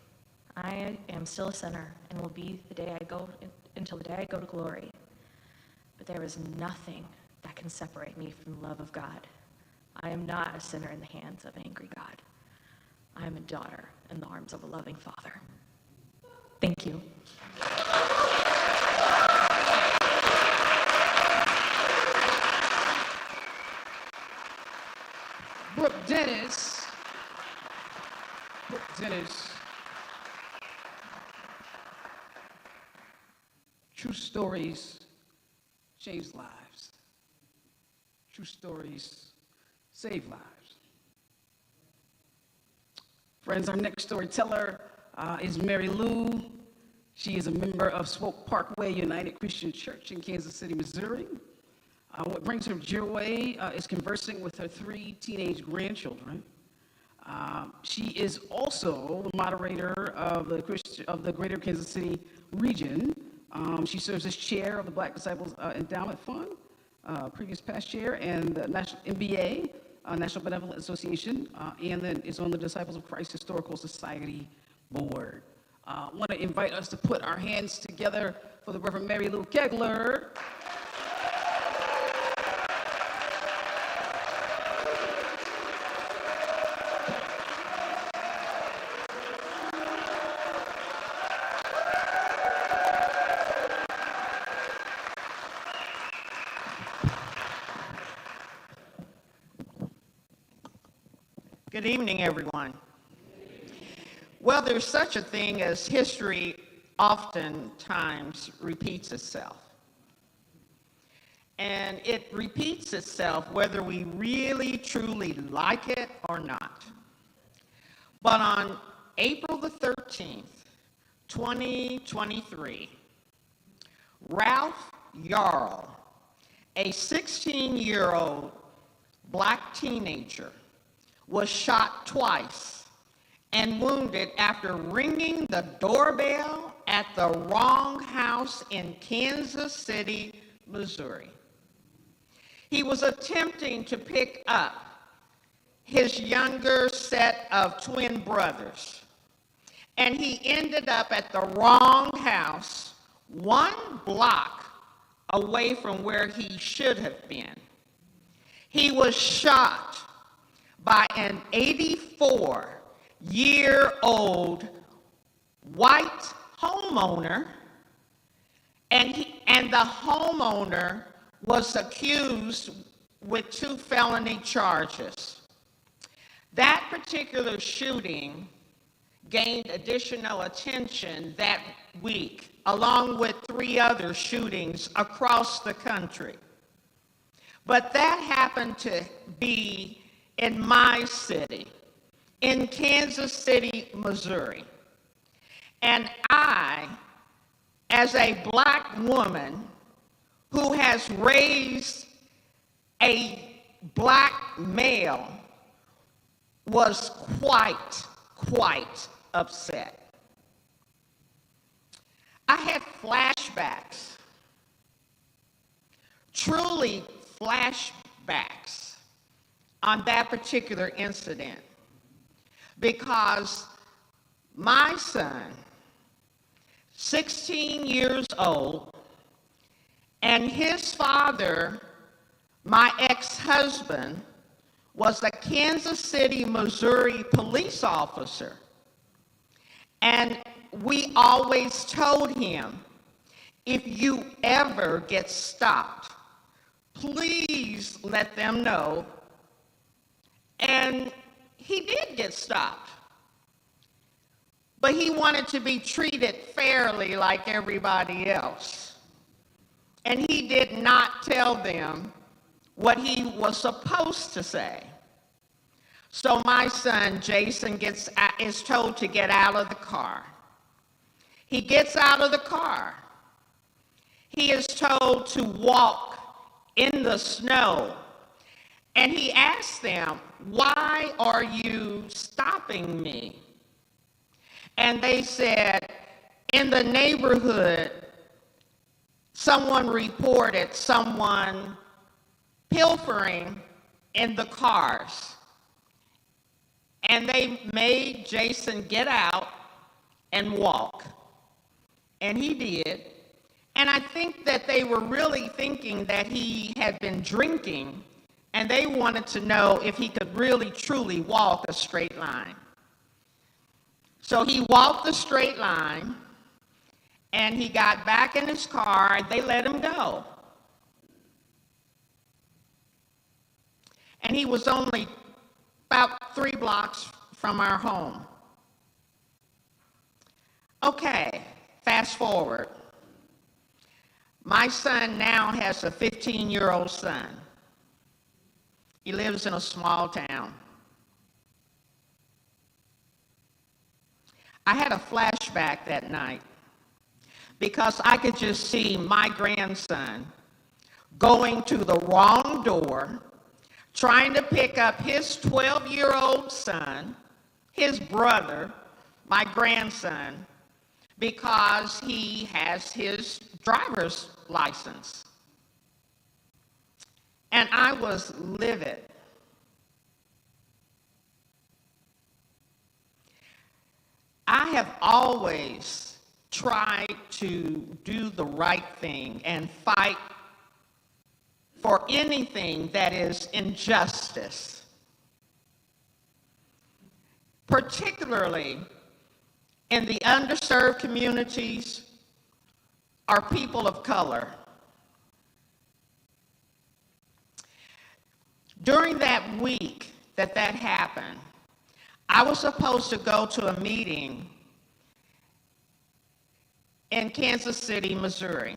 [SPEAKER 8] I am still a sinner and will be until the day I go to glory. But there is nothing that can separate me from the love of God. I am not a sinner in the hands of an angry God. I am a daughter in the arms of a loving Father. Thank you.
[SPEAKER 1] Brooke Dennis. Brooke Dennis. True stories change lives. True stories save lives. Friends, our next storyteller is Mary Lou. She is a member of Swope Parkway United Christian Church in Kansas City, Missouri. What brings her joy is conversing with her 3 teenage grandchildren. She is also the moderator of the Greater Kansas City region. She serves as chair of the Black Disciples Endowment Fund, previous past chair, and the National NBA, National Benevolent Association, and then is on the Disciples of Christ Historical Society board. I want to invite us to put our hands together for the Reverend Mary Lou Kegler.
[SPEAKER 9] Good evening, everyone. Well, there's such a thing as history oftentimes repeats itself. And it repeats itself whether we really, truly like it or not. But on April the 13th, 2023, Ralph Yarl, a 16-year-old Black teenager, was shot twice and wounded after ringing the doorbell at the wrong house in Kansas City, Missouri. He was attempting to pick up his younger set of twin brothers, and he ended up at the wrong house 1 block away from where he should have been. He was shot by an 84-year-old white homeowner, and the homeowner was accused with 2 felony charges. That particular shooting gained additional attention that week, along with 3 other shootings across the country. But that happened to be in my city, in Kansas City, Missouri. And I, as a Black woman who has raised a Black male, was quite upset. I had flashbacks, truly flashbacks, on that particular incident, because my son, 16 years old, and his father, my ex-husband, was a Kansas City, Missouri police officer. And we always told him, if you ever get stopped, please let them know. And he did get stopped. But he wanted to be treated fairly like everybody else. And he did not tell them what he was supposed to say. So my son, Jason, is told to get out of the car. He gets out of the car. He is told to walk in the snow. And he asked them, "Why are you stopping me?" And they said, in the neighborhood, someone reported someone pilfering in the cars. And they made Jason get out and walk. And he did. And I think that they were really thinking that he had been drinking, and they wanted to know if he could really, truly walk a straight line. So he walked the straight line, and he got back in his car, and they let him go. And he was only about 3 blocks from our home. Okay, fast forward. My son now has a 15-year-old son. He lives in a small town. I had a flashback that night because I could just see my grandson going to the wrong door, trying to pick up his 12-year-old son, his brother, my grandson, because he has his driver's license. And I was livid. I have always tried to do the right thing and fight for anything that is injustice, particularly in the underserved communities or people of color. During that week that happened, I was supposed to go to a meeting in Kansas City, Missouri.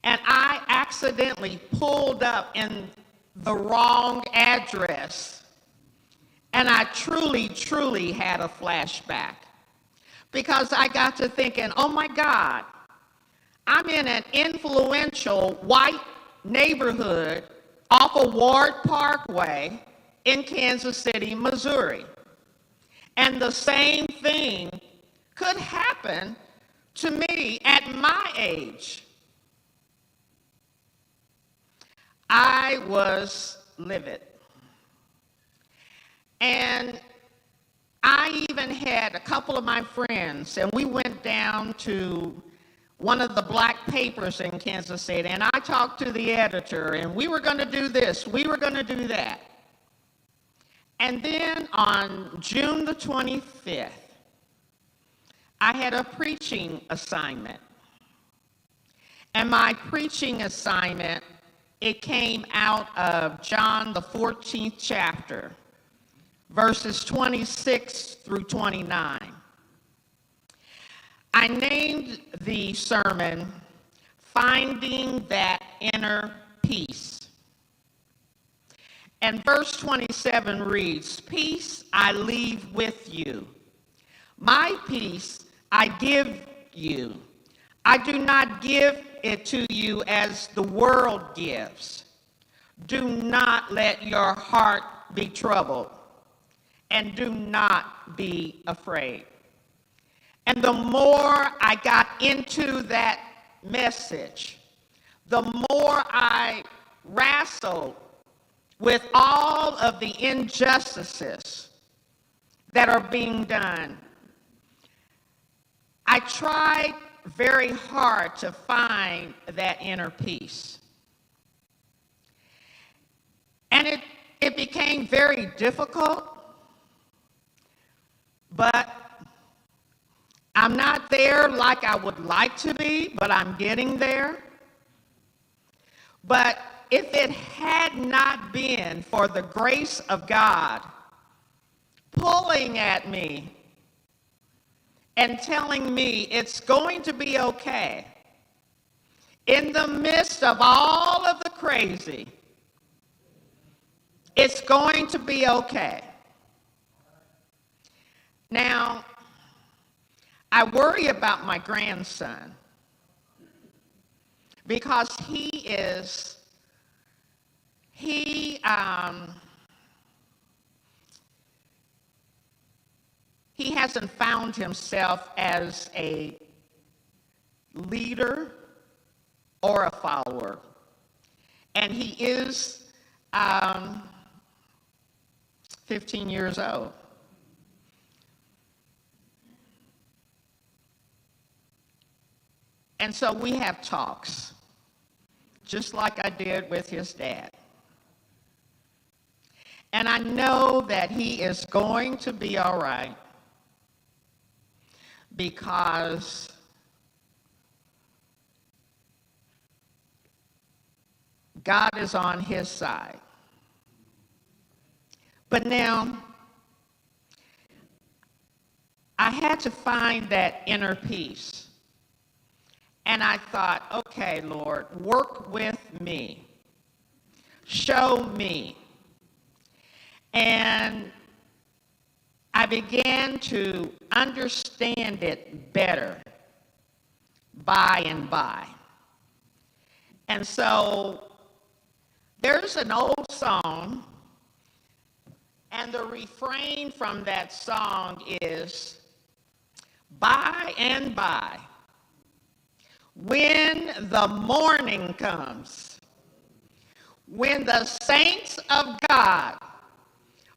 [SPEAKER 9] And I accidentally pulled up in the wrong address. And I truly, truly had a flashback. Because I got to thinking, oh my God, I'm in an influential white neighborhood off of Ward Parkway in Kansas City, Missouri. And the same thing could happen to me at my age. I was livid. And I even had a couple of my friends, and we went down to one of the black papers in Kansas City, and I talked to the editor, and we were going to do this, we were going to do that. And then on June the 25th, I had a preaching assignment. And my preaching assignment, it came out of John the 14th chapter, verses 26 through 29. I named the sermon, Finding That Inner Peace. And verse 27 reads, Peace I leave with you. My peace I give you. I do not give it to you as the world gives. Do not let your heart be troubled, and do not be afraid. And the more I got into that message, the more I wrestled with all of the injustices that are being done. I tried very hard to find that inner peace. And it became very difficult, but I'm not there like I would like to be, but I'm getting there. But if it had not been for the grace of God pulling at me and telling me it's going to be okay, in the midst of all of the crazy, it's going to be okay. Now, I worry about my grandson because he hasn't found himself as a leader or a follower. And he is 15 years old. And so we have talks, just like I did with his dad. And I know that he is going to be all right because God is on his side. But now, I had to find that inner peace. And I thought, okay, Lord, work with me. Show me. And I began to understand it better by and by. And so there's an old song, and the refrain from that song is, by and by, when the morning comes, when the saints of God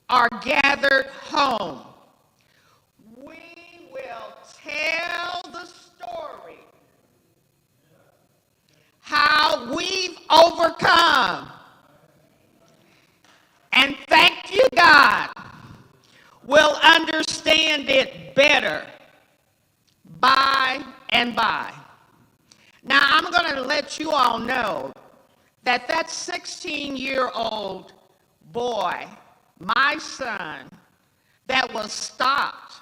[SPEAKER 9] are gathered home, we will tell the story how we've overcome. And thank you, God, we'll understand it better by and by. Now, I'm going to let you all know that 16-year-old boy, my son, that was stopped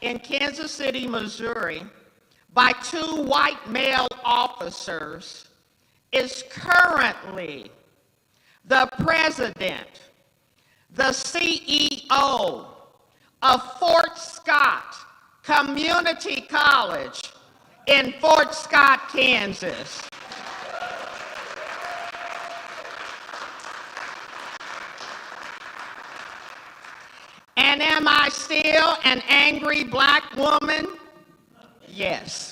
[SPEAKER 9] in Kansas City, Missouri, by 2 white male officers, is currently the president, the CEO of Fort Scott Community College in Fort Scott, Kansas. And am I still an angry black woman? Yes.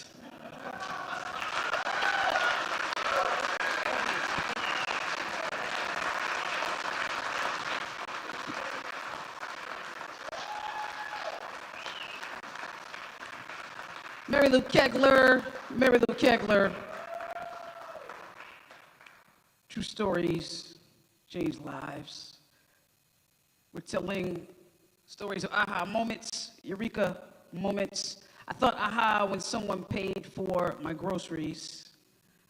[SPEAKER 1] Mary Lou Kegler. True stories change lives. We're telling stories of aha moments, eureka moments. I thought aha when someone paid for my groceries.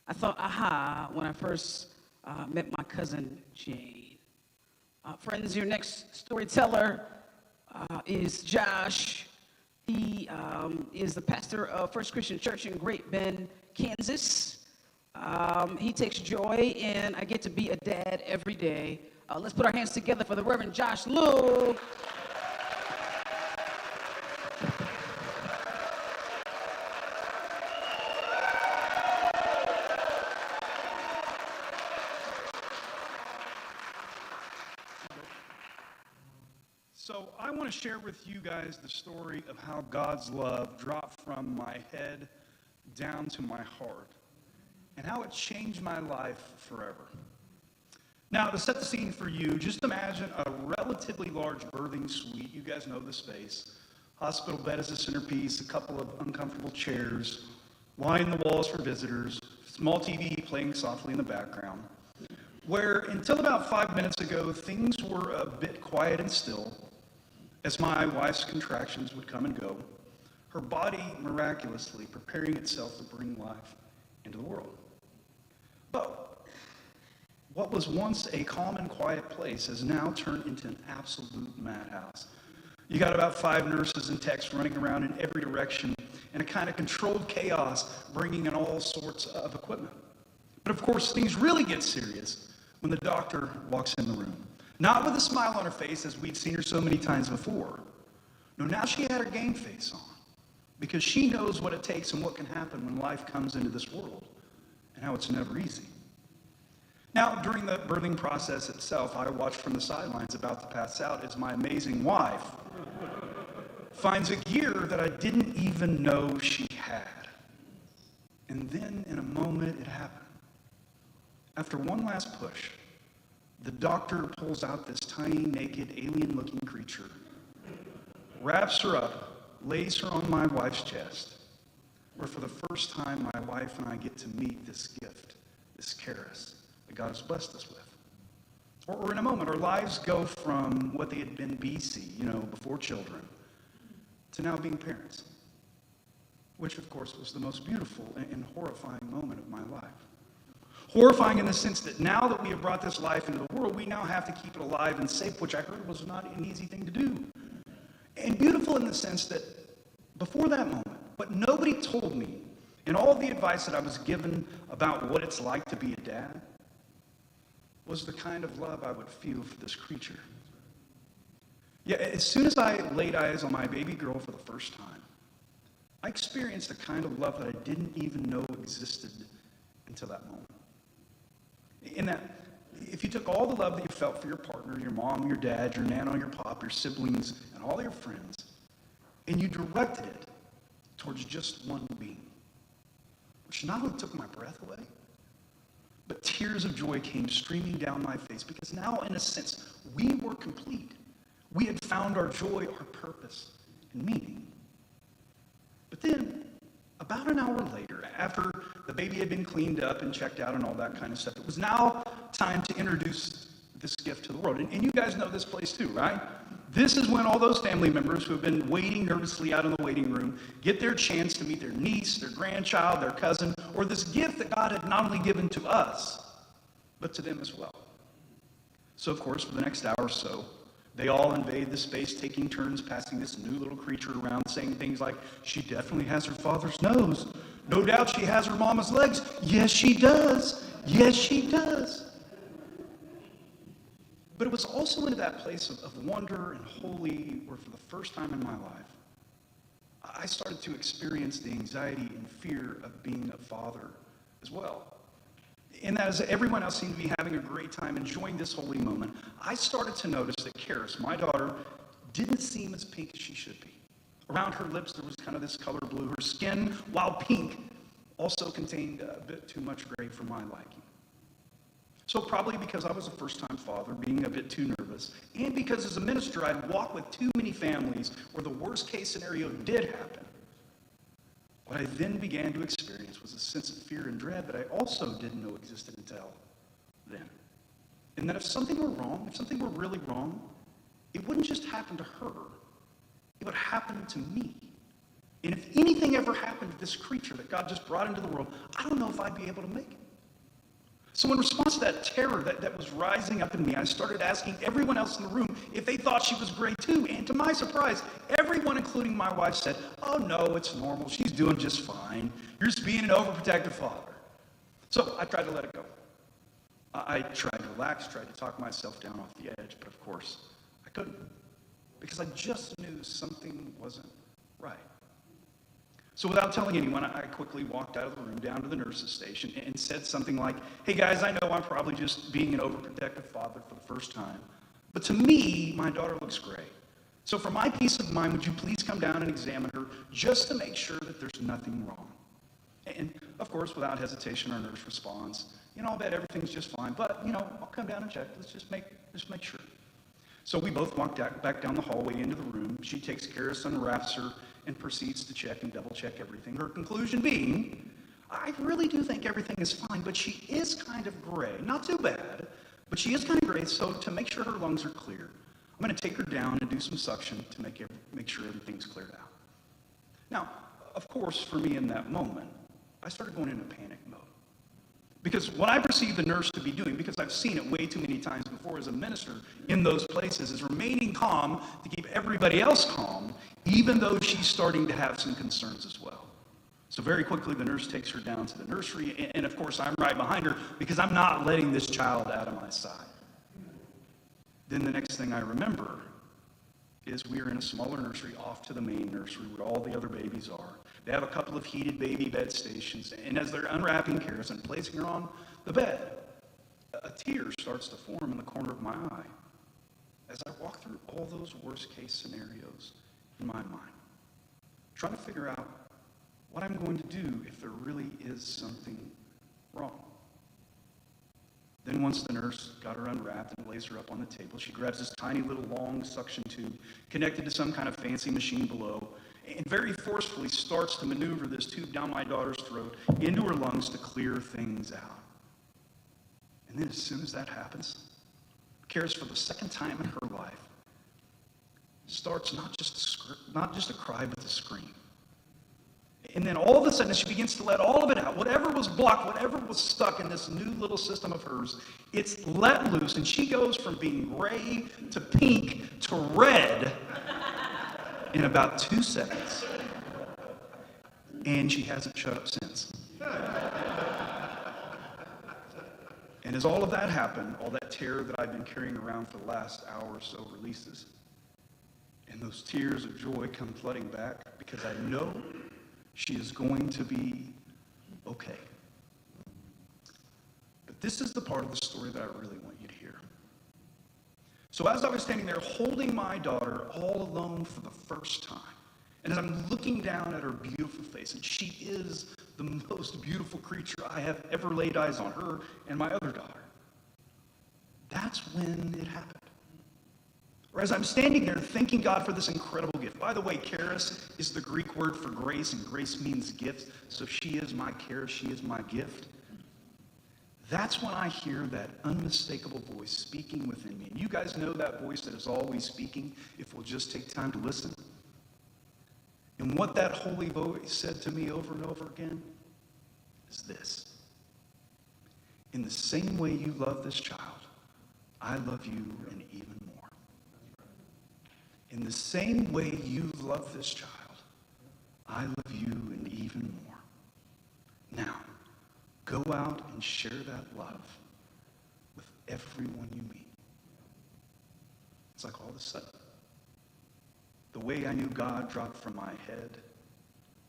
[SPEAKER 1] I thought aha when I first met my cousin Jane. Friends, your next storyteller is Josh. He is the pastor of First Christian Church in Great Bend, Kansas. He takes joy in I get to be a dad every day. Let's put our hands together for the Reverend Josh Lou.
[SPEAKER 10] So I want to share with you guys the story of how God's love dropped from my head down to my heart and how it changed my life forever. Now, to set the scene for you, just imagine a relatively large birthing suite. You guys know the space. Hospital bed is the centerpiece, a couple of uncomfortable chairs, line the walls for visitors, small TV playing softly in the background, where until about 5 minutes ago, things were a bit quiet and still as my wife's contractions would come and go, her body miraculously preparing itself to bring life into the world. But what was once a calm and quiet place has now turned into an absolute madhouse. You got about 5 nurses and techs running around in every direction in a kind of controlled chaos, bringing in all sorts of equipment. But of course, things really get serious when the doctor walks in the room. Not with a smile on her face as we'd seen her so many times before. No, now she had her game face on because she knows what it takes and what can happen when life comes into this world and how it's never easy. Now, during the birthing process itself, I watched from the sidelines about to pass out as my amazing wife finds a gear that I didn't even know she had. And then, in a moment, it happened. After one last push, the doctor pulls out this tiny, naked, alien-looking creature, wraps her up, lays her on my wife's chest, where for the first time my wife and I get to meet this gift, this charis that God has blessed us with. Or in a moment, our lives go from what they had been BC, before children, to now being parents, which of course was the most beautiful and horrifying moment of my life. Horrifying in the sense that now that we have brought this life into the world, we now have to keep it alive and safe, which I heard was not an easy thing to do. And beautiful in the sense that before that moment, what nobody told me in all the advice that I was given about what it's like to be a dad was the kind of love I would feel for this creature. Yeah, as soon as I laid eyes on my baby girl for the first time, I experienced a kind of love that I didn't even know existed until that moment. In that, if you took all the love that you felt for your partner, your mom, your dad, your nana, your pop, your siblings, and all your friends, and you directed it towards just one being, which not only took my breath away, but tears of joy came streaming down my face, because now, in a sense, we were complete. We had found our joy, our purpose, and meaning. But then, about an hour later, after the baby had been cleaned up and checked out and all that kind of stuff, it was now time to introduce this gift to the world. And you guys know this place too, right? This is when all those family members who have been waiting nervously out in the waiting room get their chance to meet their niece, their grandchild, their cousin, or this gift that God had not only given to us, but to them as well. So, of course, for the next hour or so, they all invade the space, taking turns passing this new little creature around, saying things like, "She definitely has her father's nose. No doubt she has her mama's legs. Yes, she does. Yes, she does." But it was also into that place of wonder and holy where for the first time in my life, I started to experience the anxiety and fear of being a father as well. And that as everyone else seemed to be having a great time enjoying this holy moment, I started to notice that Karis, my daughter, didn't seem as pink as she should be. Around her lips, there was kind of this color blue. Her skin, while pink, also contained a bit too much gray for my liking. So probably because I was a first-time father, being a bit too nervous, and because as a minister, I'd walked with too many families where the worst-case scenario did happen, what I then began to experience was a sense of fear and dread that I also didn't know existed until then. And that if something were wrong, if something were really wrong, it wouldn't just happen to her, it would happen to me. And if anything ever happened to this creature that God just brought into the world, I don't know if I'd be able to make it. So in response to that terror that was rising up in me, I started asking everyone else in the room if they thought she was gray too. And to my surprise, everyone, including my wife, said, "Oh no, it's normal. She's doing just fine. You're just being an overprotective father." So I tried to let it go. I tried to relax, tried to talk myself down off the edge, but of course, I couldn't. Because I just knew something wasn't right. So without telling anyone, I quickly walked out of the room down to the nurse's station and said something like, "Hey guys, I know I'm probably just being an overprotective father for the first time, but to me, my daughter looks great. So for my peace of mind, would you please come down and examine her just to make sure that there's nothing wrong?" And of course, without hesitation, our nurse responds, "I'll bet everything's just fine, but I'll come down and check. Let's just make sure." So we both walked back down the hallway into the room. She takes Karis, unwraps her, and proceeds to check and double-check everything. Her conclusion being, "I really do think everything is fine, but she is kind of gray. Not too bad, but she is kind of gray, so to make sure her lungs are clear, I'm going to take her down and do some suction to make sure everything's cleared out." Now, of course, for me in that moment, I started going into panic mode. Because what I perceive the nurse to be doing, because I've seen it way too many times before as a minister in those places, is remaining calm to keep everybody else calm, even though she's starting to have some concerns as well. So very quickly, the nurse takes her down to the nursery, and of course, I'm right behind her because I'm not letting this child out of my sight. Then the next thing I remember is we are in a smaller nursery off to the main nursery where all the other babies are. They have a couple of heated baby bed stations, and as they're unwrapping Karis and placing her on the bed, a tear starts to form in the corner of my eye as I walk through all those worst-case scenarios in my mind, trying to figure out what I'm going to do if there really is something wrong. Then once the nurse got her unwrapped and lays her up on the table, she grabs this tiny little long suction tube connected to some kind of fancy machine below, and very forcefully starts to maneuver this tube down my daughter's throat into her lungs to clear things out. And then as soon as that happens, Karis, for the second time in her life, starts not just to cry, but to scream. And then all of a sudden, she begins to let all of it out. Whatever was blocked, whatever was stuck in this new little system of hers, it's let loose, and she goes from being gray to pink to red in about 2 seconds. And she hasn't shut up since. And as all of that happened, all that terror that I've been carrying around for the last hour or so releases. And those tears of joy come flooding back because I know she is going to be okay. But this is the part of the story that I really want you to hear. So as I was standing there holding my daughter all alone for the first time, and as I'm looking down at her beautiful face, and she is the most beautiful creature I have ever laid eyes on, her and my other daughter, that's when it happened. Or as I'm standing there thanking God for this incredible gift. By the way, charis is the Greek word for grace, and grace means gift. So she is my charis, she is my gift. That's when I hear that unmistakable voice speaking within me. And you guys know that voice that is always speaking if we'll just take time to listen. And what that holy voice said to me over and over again is this: in the same way you love this child, I love you and even more. In the same way you love this child, I love you and even more. Now, go out and share that love with everyone you meet. It's like all of a sudden, the way I knew God dropped from my head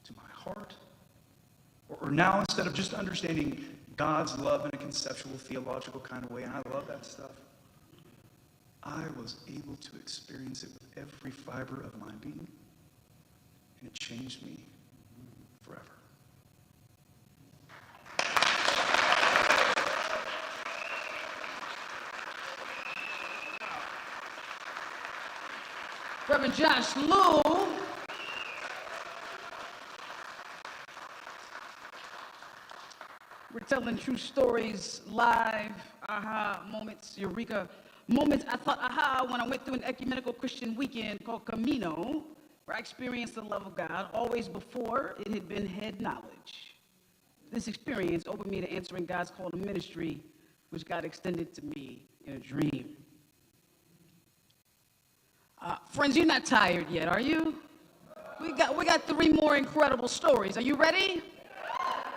[SPEAKER 10] to my heart. Or now, instead of just understanding God's love in a conceptual, theological kind of way, and I love that stuff, I was able to experience it with every fiber of my being, and it changed me forever.
[SPEAKER 1] Reverend Josh Lou. We're telling true stories, live, aha moments, eureka moments. I thought, aha, when I went through an ecumenical Christian weekend called Camino, where I experienced the love of God, always before it had been head knowledge. This experience opened me to answering God's call to ministry, which God extended to me in a dream. Friends, you're not tired yet, are you? We got 3 more incredible stories. Are you ready?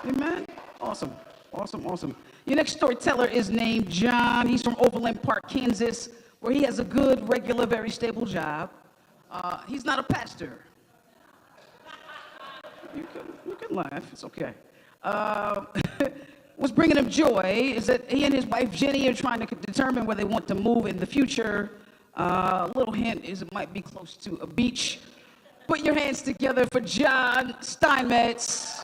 [SPEAKER 1] Amen. Awesome. Your next storyteller is named John. He's from Overland Park, Kansas, where he has a good, regular, very stable job. He's not a pastor. You can laugh. It's okay. What's bringing him joy is that he and his wife Jenny are trying to determine where they want to move in the future. A little hint is it might be close to a beach. Put your hands together for John Steinmetz.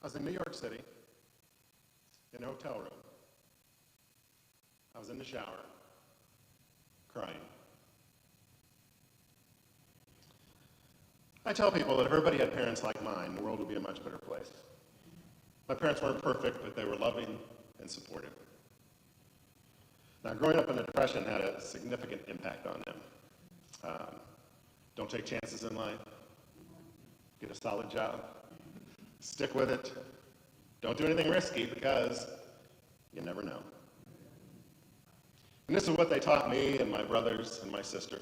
[SPEAKER 11] I was in New York City, in a hotel room. I was in the shower, crying. I tell people that if everybody had parents like mine, the world would be a much better place. My parents weren't perfect, but they were loving and supportive. Now, growing up in the Depression had a significant impact on them. Don't take chances in life. Get a solid job. Stick with it. Don't do anything risky because you never know. And this is what they taught me and my brothers and my sister.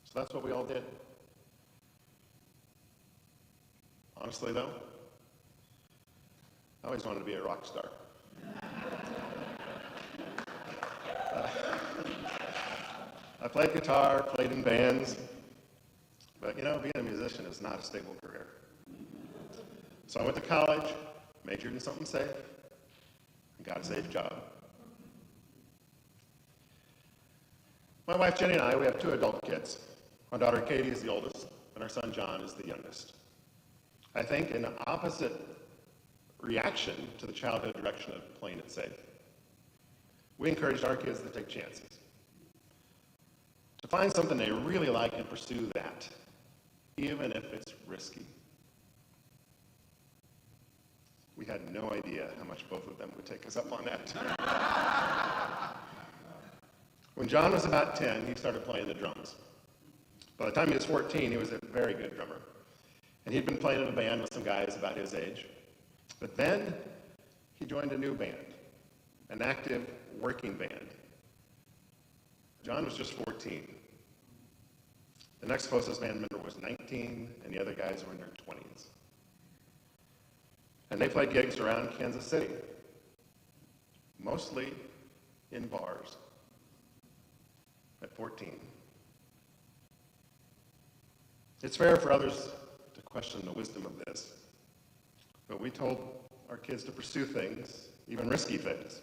[SPEAKER 11] So that's what we all did. Honestly, though, I always wanted to be a rock star. I played guitar, played in bands, but being a musician is not a stable career. So I went to college, majored in something safe, and got a safe job. My wife Jenny and I, we have 2 adult kids. Our daughter Katie is the oldest, and our son John is the youngest. I think in opposite reaction to the childhood direction of playing it safe, we encouraged our kids to take chances, to find something they really like and pursue that, even if it's risky. We had no idea how much both of them would take us up on that. When John was about 10, he started playing the drums. By the time he was 14, he was a very good drummer. And he'd been playing in a band with some guys about his age. But then he joined a new band, an active working band. John was just 14. The next closest band member was 19, and the other guys were in their 20s. And they played gigs around Kansas City, mostly in bars, at 14. It's fair for others to question the wisdom of this, but we told our kids to pursue things, even risky things,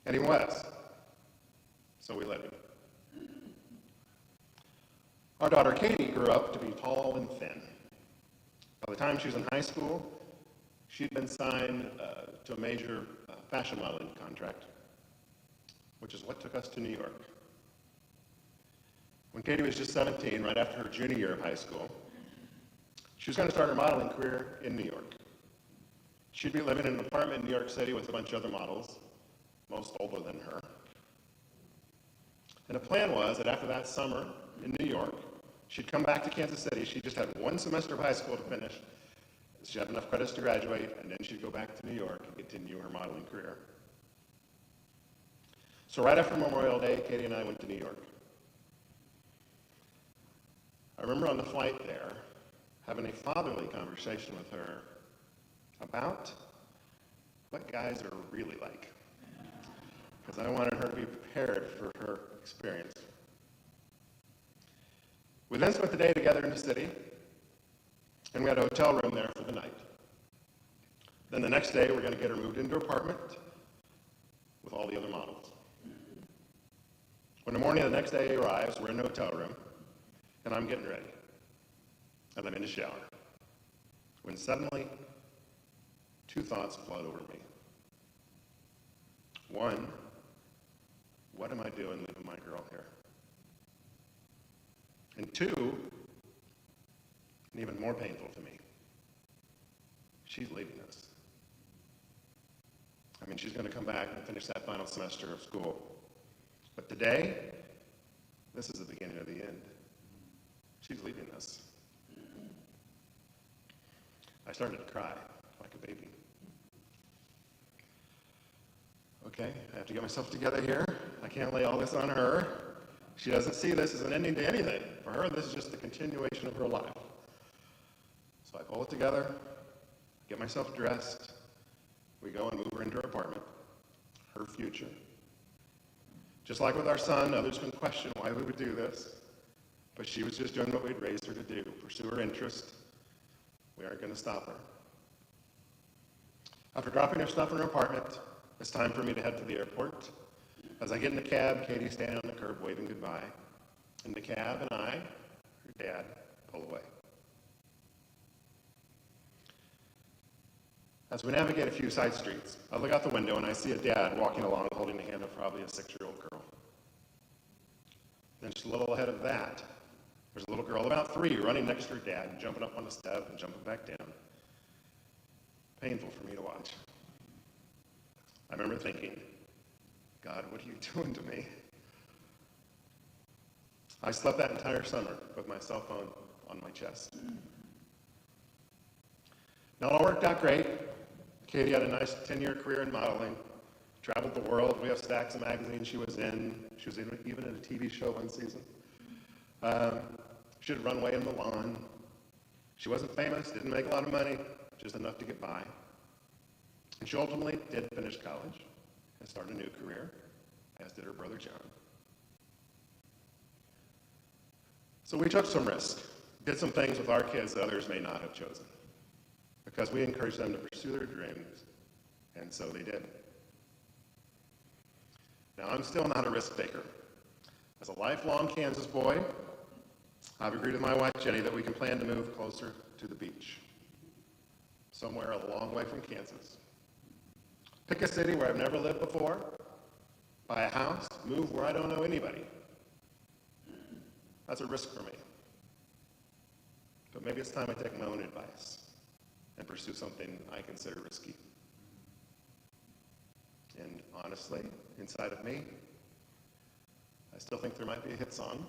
[SPEAKER 11] and he was, so we let him. Our daughter Katie grew up to be tall and thin. By the time she was in high school, she'd been signed to a major fashion modeling contract, which is what took us to New York. When Katie was just 17, right after her junior year of high school, she was going to start her modeling career in New York. She'd be living in an apartment in New York City with a bunch of other models, most older than her. And the plan was that after that summer in New York, she'd come back to Kansas City. She just had one semester of high school to finish. She had enough credits to graduate, and then she'd go back to New York and continue her modeling career. So right after Memorial Day, Katie and I went to New York. I remember on the flight there having a fatherly conversation with her about what guys are really like, because I wanted her to be prepared for her experience. We then spent the day together in the city, and we had a hotel room there for the night. Then the next day, we're going to get her moved into an apartment with all the other models. When the morning of the next day arrives, we're in the hotel room, and I'm getting ready, and I'm in the shower, when suddenly, two thoughts flood over me. One, what am I doing leaving my girl here? And two, and even more painful to me, she's leaving us. I mean, she's going to come back and finish that final semester of school. But today, this is the beginning of the end. She's leaving us. I started to cry like a baby. Okay, I have to get myself together here. I can't lay all this on her. She doesn't see this as an ending to anything. For her, this is just the continuation of her life. So I pull it together, get myself dressed. We go and move her into her apartment, her future. Just like with our son, others can question why we would do this. But she was just doing what we'd raised her to do, pursue her interest. We aren't going to stop her. After dropping her stuff in her apartment, it's time for me to head to the airport. As I get in the cab, Katie's standing on the curb waving goodbye. And the cab and I, her dad, pull away. As we navigate a few side streets, I look out the window and I see a dad walking along holding the hand of probably a 6-year-old girl. Then just a little ahead of that, there's a little girl about 3 running next to her dad, jumping up on the step and jumping back down. Painful for me to watch. I remember thinking, God, what are you doing to me? I slept that entire summer with my cell phone on my chest. Now, it all worked out great. Katie had a nice 10-year career in modeling, traveled the world. We have stacks of magazines she was in. She was even in a TV show one season. She did runway in Milan. She wasn't famous, didn't make a lot of money, just enough to get by. And she ultimately did finish college and start a new career, as did her brother John. So we took some risks, did some things with our kids that others may not have chosen, because we encouraged them to pursue their dreams, and so they did. Now, I'm still not a risk taker. As a lifelong Kansas boy, I've agreed with my wife, Jenny, that we can plan to move closer to the beach, somewhere a long way from Kansas. Pick a city where I've never lived before, buy a house, move where I don't know anybody. That's a risk for me. But maybe it's time I take my own advice and pursue something I consider risky. And honestly, inside of me, I still think there might be a hit song.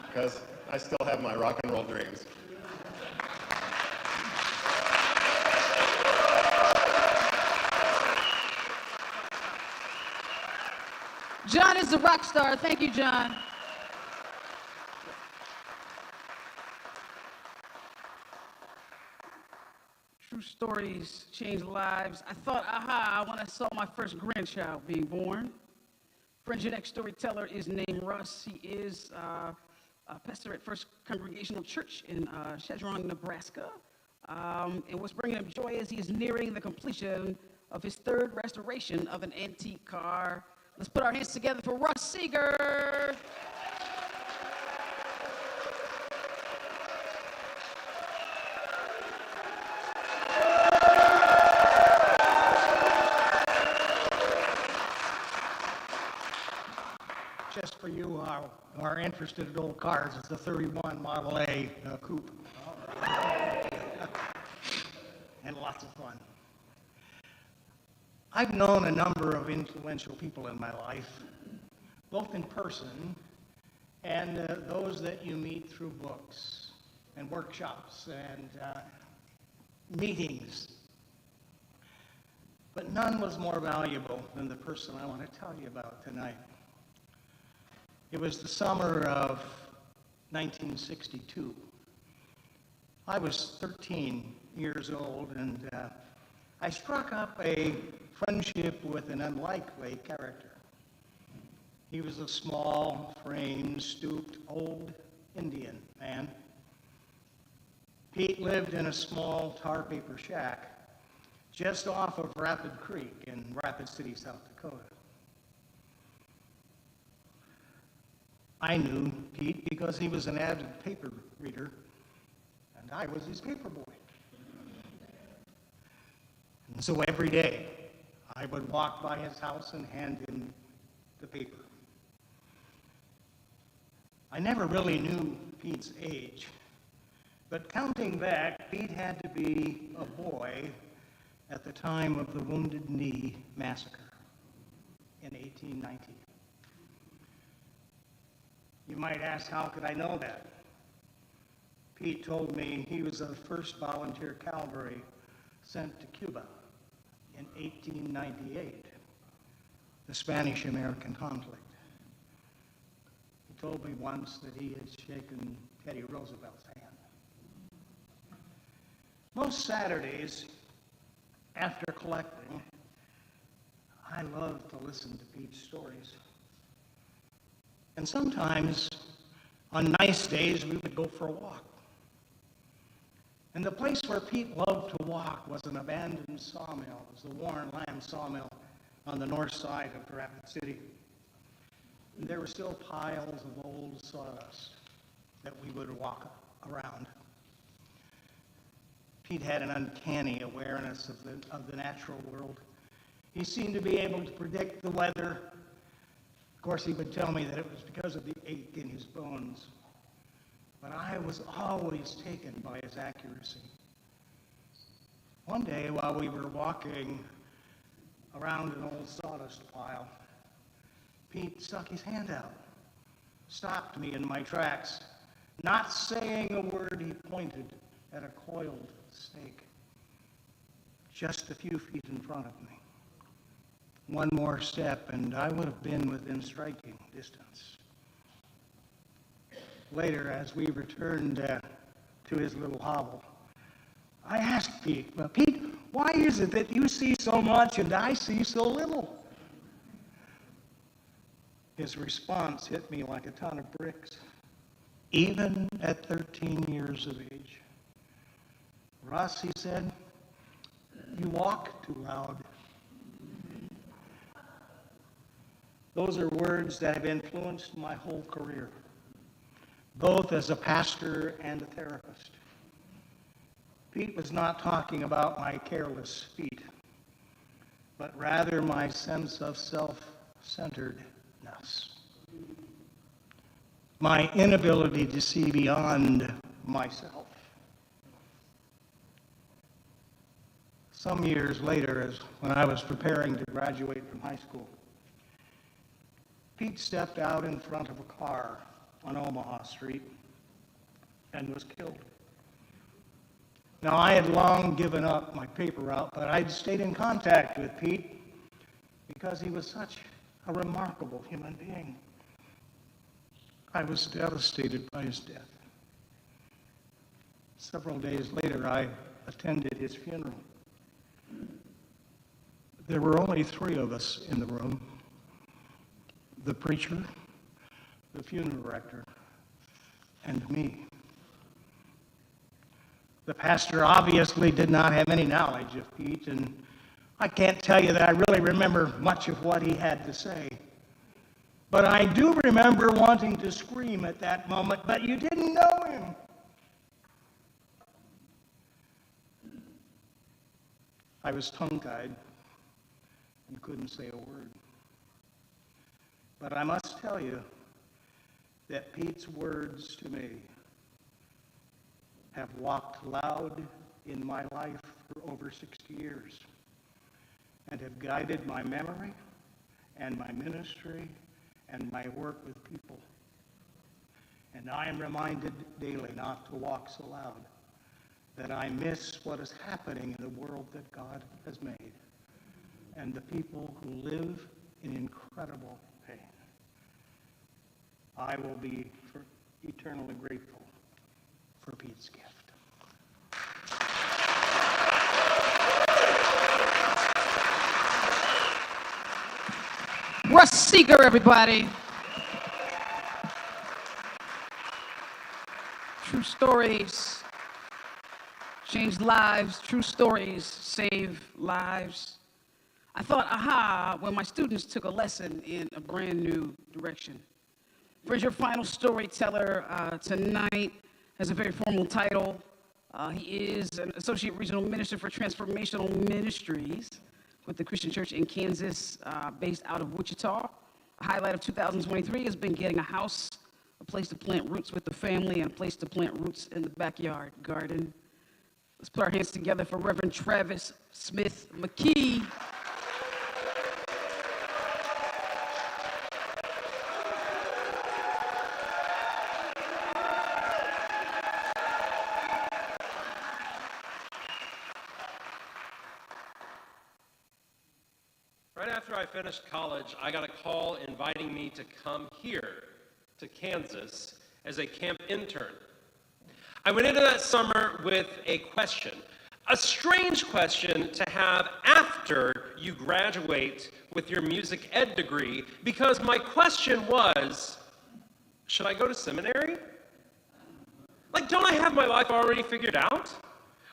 [SPEAKER 11] Because I still have my rock and roll dreams.
[SPEAKER 1] John is a rock star. Thank you, John. True stories change lives. I thought, aha, when I saw my first grandchild being born. Friend, your next storyteller is named Russ. He is a pastor at First Congregational Church in Chadron, Nebraska. And what's bringing him joy is he is nearing the completion of his third restoration of an antique car. Let's put our hands together for Russ Seeger.
[SPEAKER 5] Just for you who are interested in old cars, it's the 31 Model A coupe. And lots of fun. I've known a number of influential people in my life, both in person and those that you meet through books and workshops and meetings. But none was more valuable than the person I want to tell you about tonight. It was the summer of 1962. I was 13 years old, and I struck up a friendship with an unlikely character. He was a small, framed, stooped, old Indian man. Pete lived in a small tar paper shack just off of Rapid Creek in Rapid City, South Dakota. I knew Pete because he was an avid paper reader, and I was his paper boy. And so every day, I would walk by his house and hand him the paper. I never really knew Pete's age, but counting back, Pete had to be a boy at the time of the Wounded Knee Massacre in 1890. You might ask, how could I know that? Pete told me he was the first volunteer cavalry sent to Cuba in 1898, the Spanish-American conflict. He told me once that he had shaken Teddy Roosevelt's hand. Most Saturdays, after collecting, I loved to listen to Pete's stories. And sometimes, on nice days, we would go for a walk. And the place where Pete loved to walk was an abandoned sawmill. It was the Warren Lamb sawmill on the north side of Rapid City. And there were still piles of old sawdust that we would walk around. Pete had an uncanny awareness of the natural world. He seemed to be able to predict the weather. Of course, he would tell me that it was because of the ache in his bones. But I was always taken by his accuracy. One day, while we were walking around an old sawdust pile, Pete stuck his hand out, stopped me in my tracks. Not saying a word, he pointed at a coiled stake just a few feet in front of me. One more step, and I would have been within striking distance. Later, as we returned to his little hovel, I asked Pete, well, Pete, why is it that you see so much and I see so little? His response hit me like a ton of bricks. Even at 13 years of age, Russ, he said, you walk too loud. Those are words that have influenced my whole career. both as a pastor and a therapist. Pete was not talking about my careless feet, but rather my sense of self-centeredness, my inability to see beyond myself. Some years later, when I was preparing to graduate from high school, Pete stepped out in front of a car on Omaha Street and was killed. Now, I had long given up my paper route, but I'd stayed in contact with Pete because he was such a remarkable human being. I was devastated by his death. Several days later, I attended his funeral. There were only 3 of us in the room: the preacher, the funeral director, and me. The pastor obviously did not have any knowledge of Pete, and I can't tell you that I really remember much of what he had to say. But I do remember wanting to scream at that moment, "But you didn't know him!" I was tongue-tied and couldn't say a word. But I must tell you that Pete's words to me have walked loud in my life for over 60 years and have guided my memory and my ministry and my work with people. And I am reminded daily not to walk so loud, that I miss what is happening in the world that God has made and the people who live in incredible pain. I will be eternally grateful for Pete's gift.
[SPEAKER 1] Russ Seeger, everybody. True stories change lives. True stories save lives. I thought, aha, when my students took a lesson in a brand new direction. Friends, your final storyteller tonight has a very formal title. He is an Associate Regional Minister for Transformational Ministries with the Christian Church in Kansas, based out of Wichita. A highlight of 2023 has been getting a house, a place to plant roots with the family, and a place to plant roots in the backyard garden. Let's put our hands together for Reverend Travis Smith McKee.
[SPEAKER 12] Right after I finished college, I got a call inviting me to come here to Kansas as a camp intern. I went into that summer with a question, a strange question to have after you graduate with your music ed degree, because my question was, should I go to seminary? Like, don't I have my life already figured out?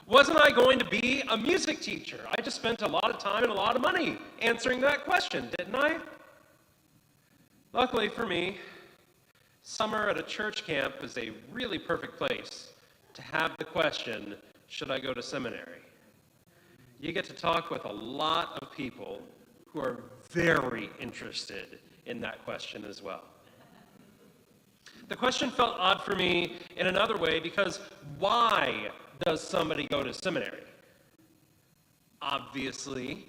[SPEAKER 12] Wasn't I going to be a music teacher? I just spent a lot of time and a lot of money answering that question, didn't I? Luckily for me, summer at a church camp is a really perfect place to have the question, should I go to seminary? You get to talk with a lot of people who are very interested in that question as well. The question felt odd for me in another way, because why does somebody go to seminary? Obviously,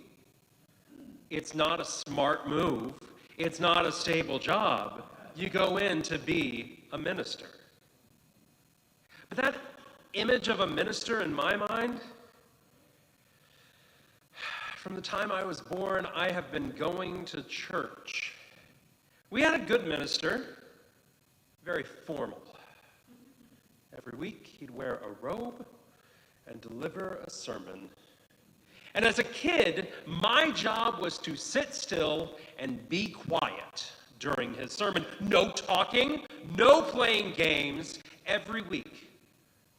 [SPEAKER 12] it's not a smart move. It's not a stable job. You go in to be a minister. But that image of a minister in my mind, from the time I was born, I have been going to church. We had a good minister, very formal. Every week, he'd wear a robe and deliver a sermon. And as a kid, my job was to sit still and be quiet during his sermon. No talking, no playing games. Every week,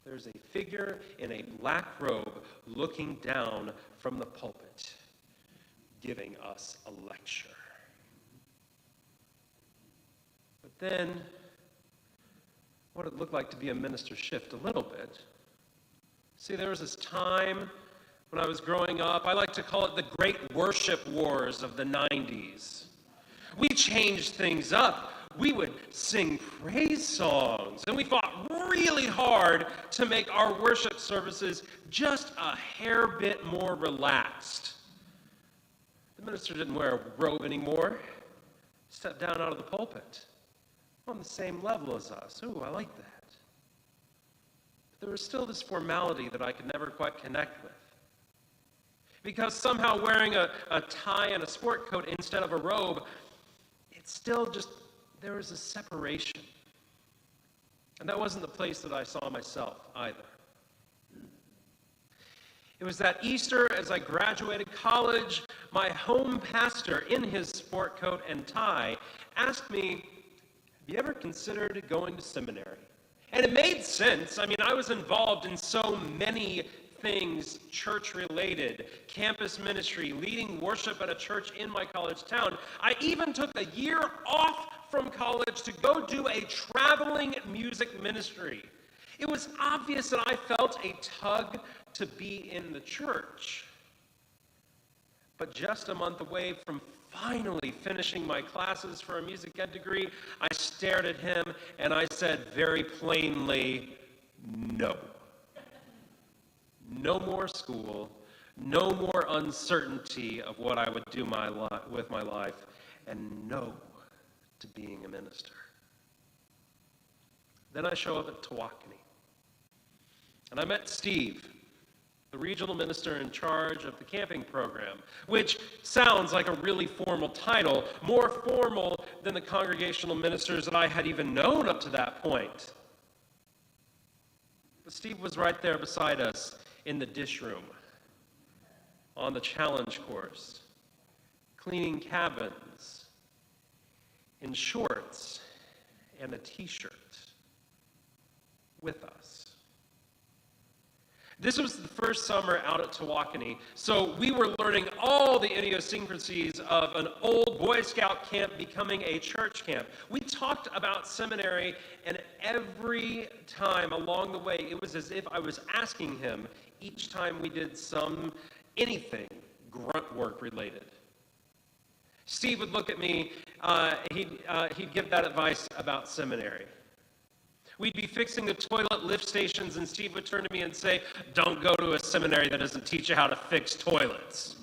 [SPEAKER 12] there's a figure in a black robe looking down from the pulpit, giving us a lecture. But then, what it looked like to be a minister shift a little bit. See, there was this time when I was growing up, I like to call it the great worship wars of the 90s. We changed things up. We would sing praise songs, and we fought really hard to make our worship services just a hair bit more relaxed. The minister didn't wear a robe anymore. Stepped down out of the pulpit. On the same level as us. Ooh, I like that. But there was still this formality that I could never quite connect with. Because somehow wearing a tie and a sport coat instead of a robe, it's still just, there was a separation. And that wasn't the place that I saw myself either. It was that Easter as I graduated college, my home pastor in his sport coat and tie asked me, have you ever considered going to seminary? And it made sense. I mean, I was involved in so many things church-related, campus ministry, leading worship at a church in my college town. I even took a year off from college to go do a traveling music ministry. It was obvious that I felt a tug to be in the church. But just a month away from finally finishing my classes for a music ed degree, I stared at him and I said very plainly, no. No more school, no more uncertainty of what I would do with my life, and no to being a minister. Then I show up at Tawakoni, and I met Steve, the regional minister in charge of the camping program, which sounds like a really formal title, more formal than the congregational ministers that I had even known up to that point. But Steve was right there beside us in the dish room, on the challenge course, cleaning cabins, in shorts and a t-shirt, with us. This was the first summer out at Tawakoni, so we were learning all the idiosyncrasies of an old Boy Scout camp becoming a church camp. We talked about seminary, and every time along the way, it was as if I was asking him each time we did anything grunt work related. Steve would look at me, he'd give that advice about seminary. We'd be fixing the toilet lift stations, and Steve would turn to me and say, don't go to a seminary that doesn't teach you how to fix toilets.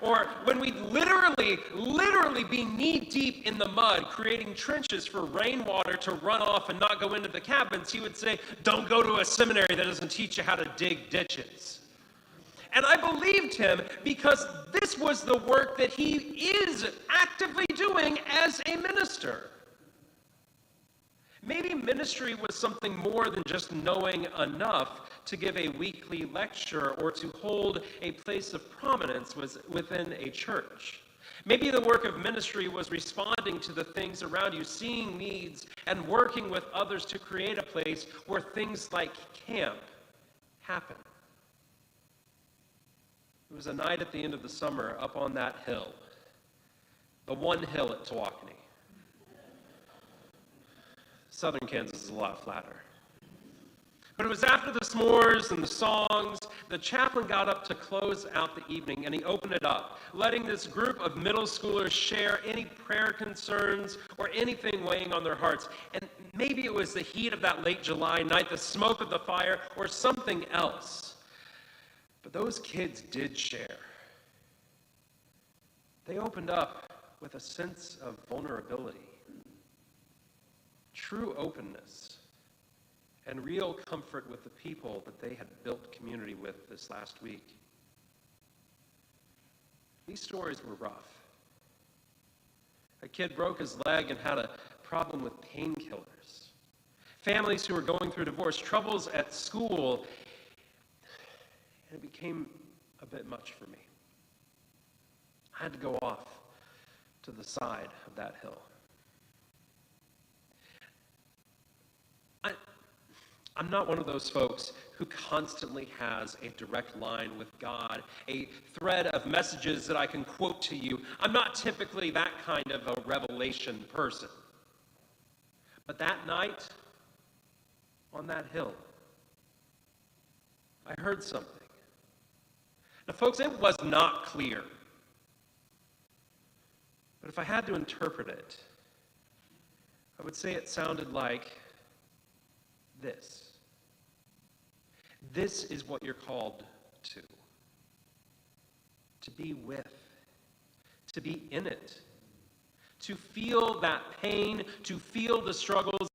[SPEAKER 12] Or when we'd literally be knee-deep in the mud, creating trenches for rainwater to run off and not go into the cabins, he would say, don't go to a seminary that doesn't teach you how to dig ditches. And I believed him because this was the work that he is actively doing as a minister. Maybe ministry was something more than just knowing enough to give a weekly lecture or to hold a place of prominence within a church. Maybe the work of ministry was responding to the things around you, seeing needs, and working with others to create a place where things like camp happen. It was a night at the end of the summer up on that hill, the one hill at Tawakoni. Southern Kansas is a lot flatter. But it was after the s'mores and the songs, the chaplain got up to close out the evening, and he opened it up, letting this group of middle schoolers share any prayer concerns or anything weighing on their hearts. And maybe it was the heat of that late July night, the smoke of the fire, or something else. But those kids did share. They opened up with a sense of vulnerability, true openness, and real comfort with the people that they had built community with this last week. These stories were rough. A kid broke his leg and had a problem with painkillers. Families who were going through divorce, troubles at school, and it became a bit much for me. I had to go off to the side of that hill. I'm not one of those folks who constantly has a direct line with God, a thread of messages that I can quote to you. I'm not typically that kind of a revelation person. But that night, on that hill, I heard something. Now, folks, it was not clear. But if I had to interpret it, I would say it sounded like this. This is what you're called to be with, to be in it, to feel that pain, to feel the struggles.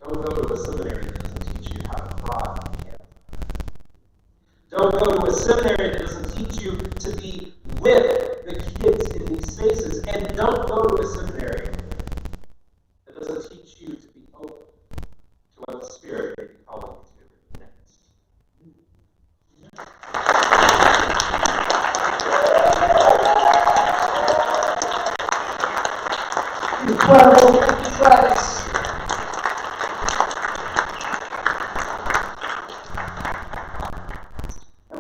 [SPEAKER 13] Don't go to a seminary that doesn't teach you how to thrive on campus. Don't go to a seminary that doesn't teach you to be with the kids in these spaces. And don't go to a seminary that doesn't teach you to be open to what the Spirit may be calling you to next.
[SPEAKER 1] Incredible. Thank you, Travis.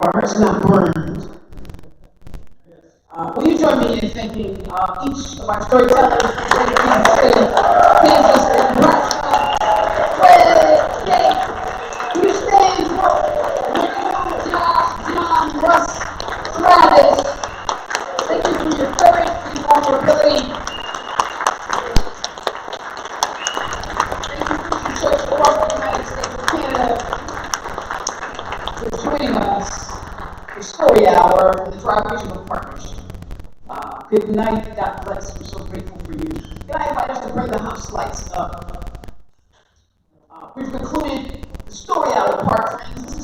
[SPEAKER 1] Our hearts not burned. Will you join me in thanking each of our storytellers for taking Kansas, and Nebraska, Fred, Kate, Houston, Josh, John, Russ, Travis. Thank you for your courage and vulnerability. Thank you for your church for the United States of Canada for joining us. Story Hour and the Tribe Regional Partnership. Good night. God bless. We're so grateful for you. Can I invite us to bring the house lights up? We've concluded the Story Hour part.